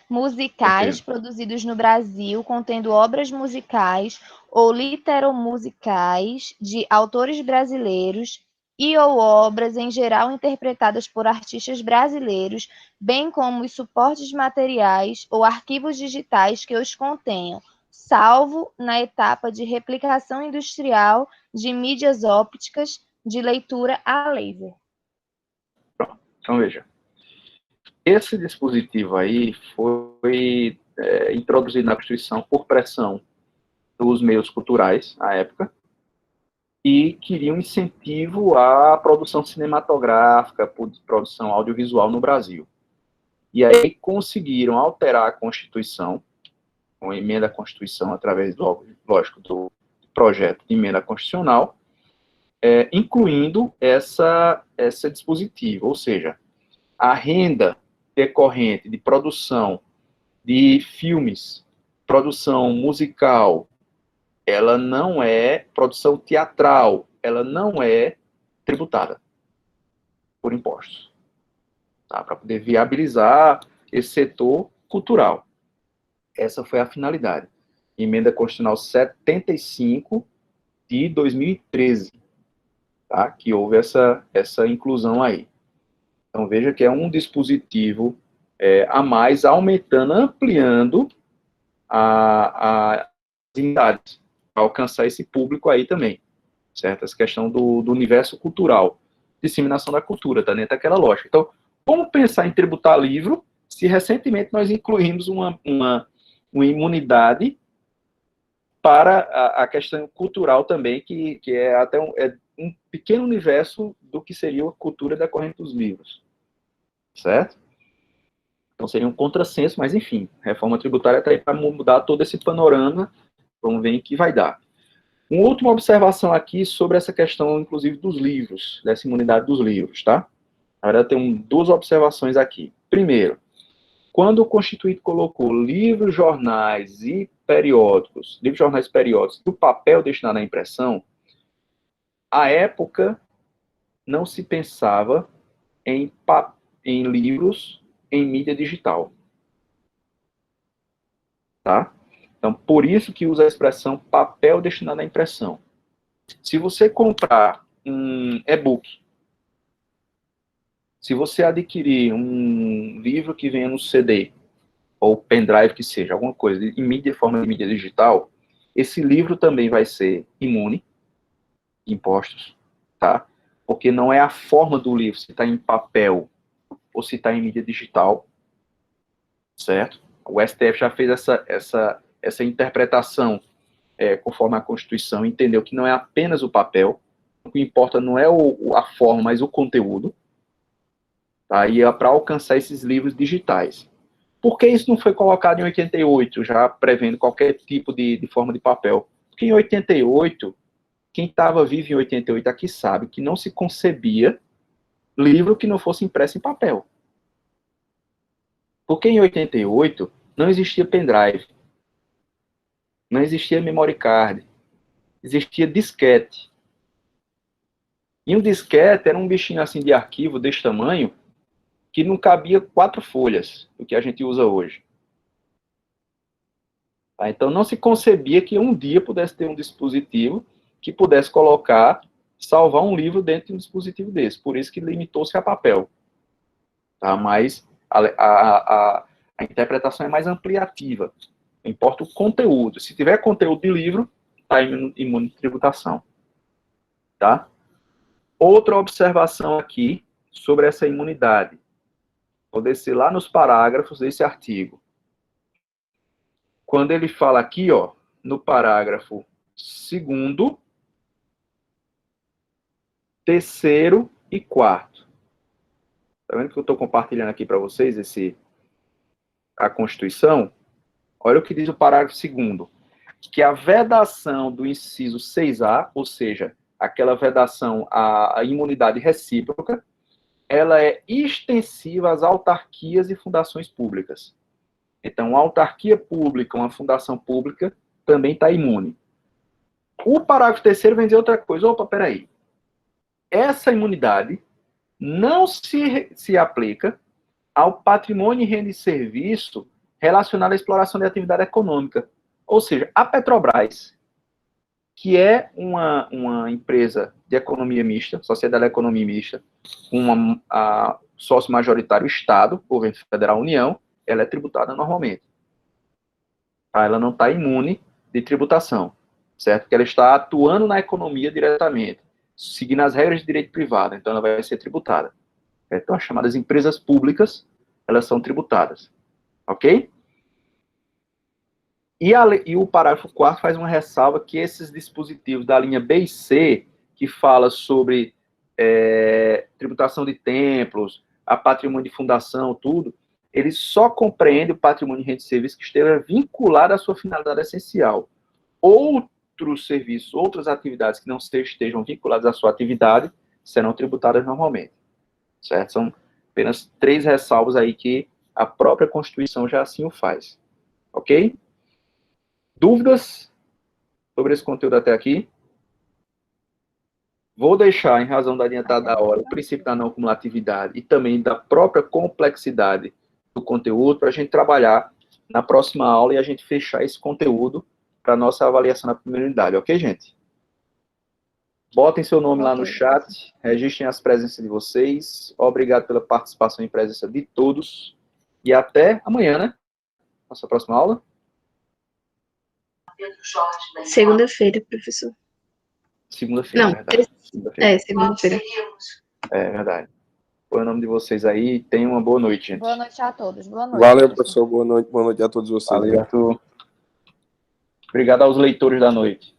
musicais produzidos no Brasil, contendo obras musicais ou literomusicais de autores brasileiros e ou obras em geral interpretadas por artistas brasileiros, bem como os suportes materiais ou arquivos digitais que os contenham, salvo na etapa de replicação industrial de mídias ópticas de leitura a laser. Pronto, então veja. Esse dispositivo aí foi introduzido na Constituição por pressão dos meios culturais, à época, e queria um incentivo à produção cinematográfica, produção audiovisual no Brasil. E aí conseguiram alterar a Constituição, uma emenda à Constituição, através, lógico, do projeto de emenda constitucional, incluindo esse dispositivo, ou seja, a renda decorrente de produção de filmes, produção musical, ela não é produção teatral, ela não é tributada por impostos, tá? Para poder viabilizar esse setor cultural. Essa foi a finalidade. Emenda Constitucional 75 de 2013, tá? Que houve essa inclusão aí. Então, veja que é um dispositivo a mais, aumentando, ampliando as unidades, para alcançar esse público aí também, certo? Essa questão do universo cultural, disseminação da cultura, tá dentro daquela lógica. Então, como pensar em tributar livro, se recentemente nós incluímos uma imunidade para a questão cultural também, que é até um pequeno universo do que seria a cultura decorrente dos livros, certo? Então seria um contrassenso, mas enfim, a reforma tributária está aí para mudar todo esse panorama, vamos ver em que vai dar. Uma última observação aqui sobre essa questão, inclusive, dos livros, dessa imunidade dos livros, tá? Na verdade, tem duas observações aqui. Primeiro, quando o Constituinte colocou livros, jornais e periódicos, livros, jornais e periódicos, do papel destinado à impressão, à época não se pensava em livros em mídia digital. Tá? Então, por isso que usa a expressão papel destinado à impressão. Se você comprar um e-book, se você adquirir um livro que venha no CD, ou pendrive que seja, alguma coisa, em forma de mídia digital, esse livro também vai ser imune de impostos, tá? Porque não é a forma do livro, se está em papel ou se está em mídia digital, certo? O STF já fez essa interpretação conforme a Constituição, entendeu que não é apenas o papel, o que importa não é a forma, mas o conteúdo, tá? E é para alcançar esses livros digitais. Por que isso não foi colocado em 88, já prevendo qualquer tipo de forma de papel? Porque em 88, quem estava vivo em 88 aqui sabe que não se concebia livro que não fosse impresso em papel. Porque em 88 não existia pendrive, não existia memory card, existia disquete. E um disquete era um bichinho assim de arquivo desse tamanho que não cabia 4 folhas, o que a gente usa hoje. Tá? Então não se concebia que um dia pudesse ter um dispositivo que pudesse salvar um livro dentro de um dispositivo desse. Por isso que limitou-se a papel. Tá? Mas a interpretação é mais ampliativa. Importa o conteúdo. Se tiver conteúdo de livro, está imune de tributação. Tá? Outra observação aqui sobre essa imunidade. Vou descer lá nos parágrafos desse artigo. Quando ele fala aqui, ó, no parágrafo 2º, 3º e 4º. Tá vendo que eu estou compartilhando aqui para vocês a Constituição? Olha o que diz o parágrafo 2º. Que a vedação do inciso 6A, ou seja, aquela vedação à imunidade recíproca, ela é extensiva às autarquias e fundações públicas. Então, uma autarquia pública, uma fundação pública, também está imune. O parágrafo 3º vem dizer outra coisa. Opa, peraí. Essa imunidade não se aplica ao patrimônio e renda e serviço relacionado à exploração de atividade econômica. Ou seja, a Petrobras, que é uma empresa de economia mista, sociedade de economia mista, com sócio majoritário Estado, governo federal, União, ela é tributada normalmente. Tá? Ela não está imune de tributação, certo? Porque ela está atuando na economia diretamente, seguindo as regras de direito privado, então ela vai ser tributada. Então, as chamadas empresas públicas, elas são tributadas. Ok? E o parágrafo 4º faz uma ressalva que esses dispositivos da linha B e C, que fala sobre tributação de templos, a patrimônio de fundação, tudo, ele só compreende o patrimônio de renda e serviço que esteja vinculado à sua finalidade essencial. Outros serviços, outras atividades que não estejam vinculadas à sua atividade, serão tributadas normalmente. Certo? São apenas 3 ressalvas aí que a própria Constituição já assim o faz. Ok? Dúvidas sobre esse conteúdo até aqui? Vou deixar, em razão da adiantada da hora, o princípio da não cumulatividade e também da própria complexidade do conteúdo para a gente trabalhar na próxima aula e a gente fechar esse conteúdo para a nossa avaliação na primeira unidade. Ok, gente? Botem seu nome lá no chat, registrem as presenças de vocês. Obrigado pela participação e presença de todos. E até amanhã, né? Nossa próxima aula. Segunda-feira, professor. Segunda-feira, Não, verdade. Segunda-feira. É verdade. Põe o nome de vocês aí. Tenham uma boa noite, gente. Boa noite a todos. Boa noite. Valeu, professor. Boa noite a todos vocês. Valeu, Arthur. Obrigado aos leitores da noite.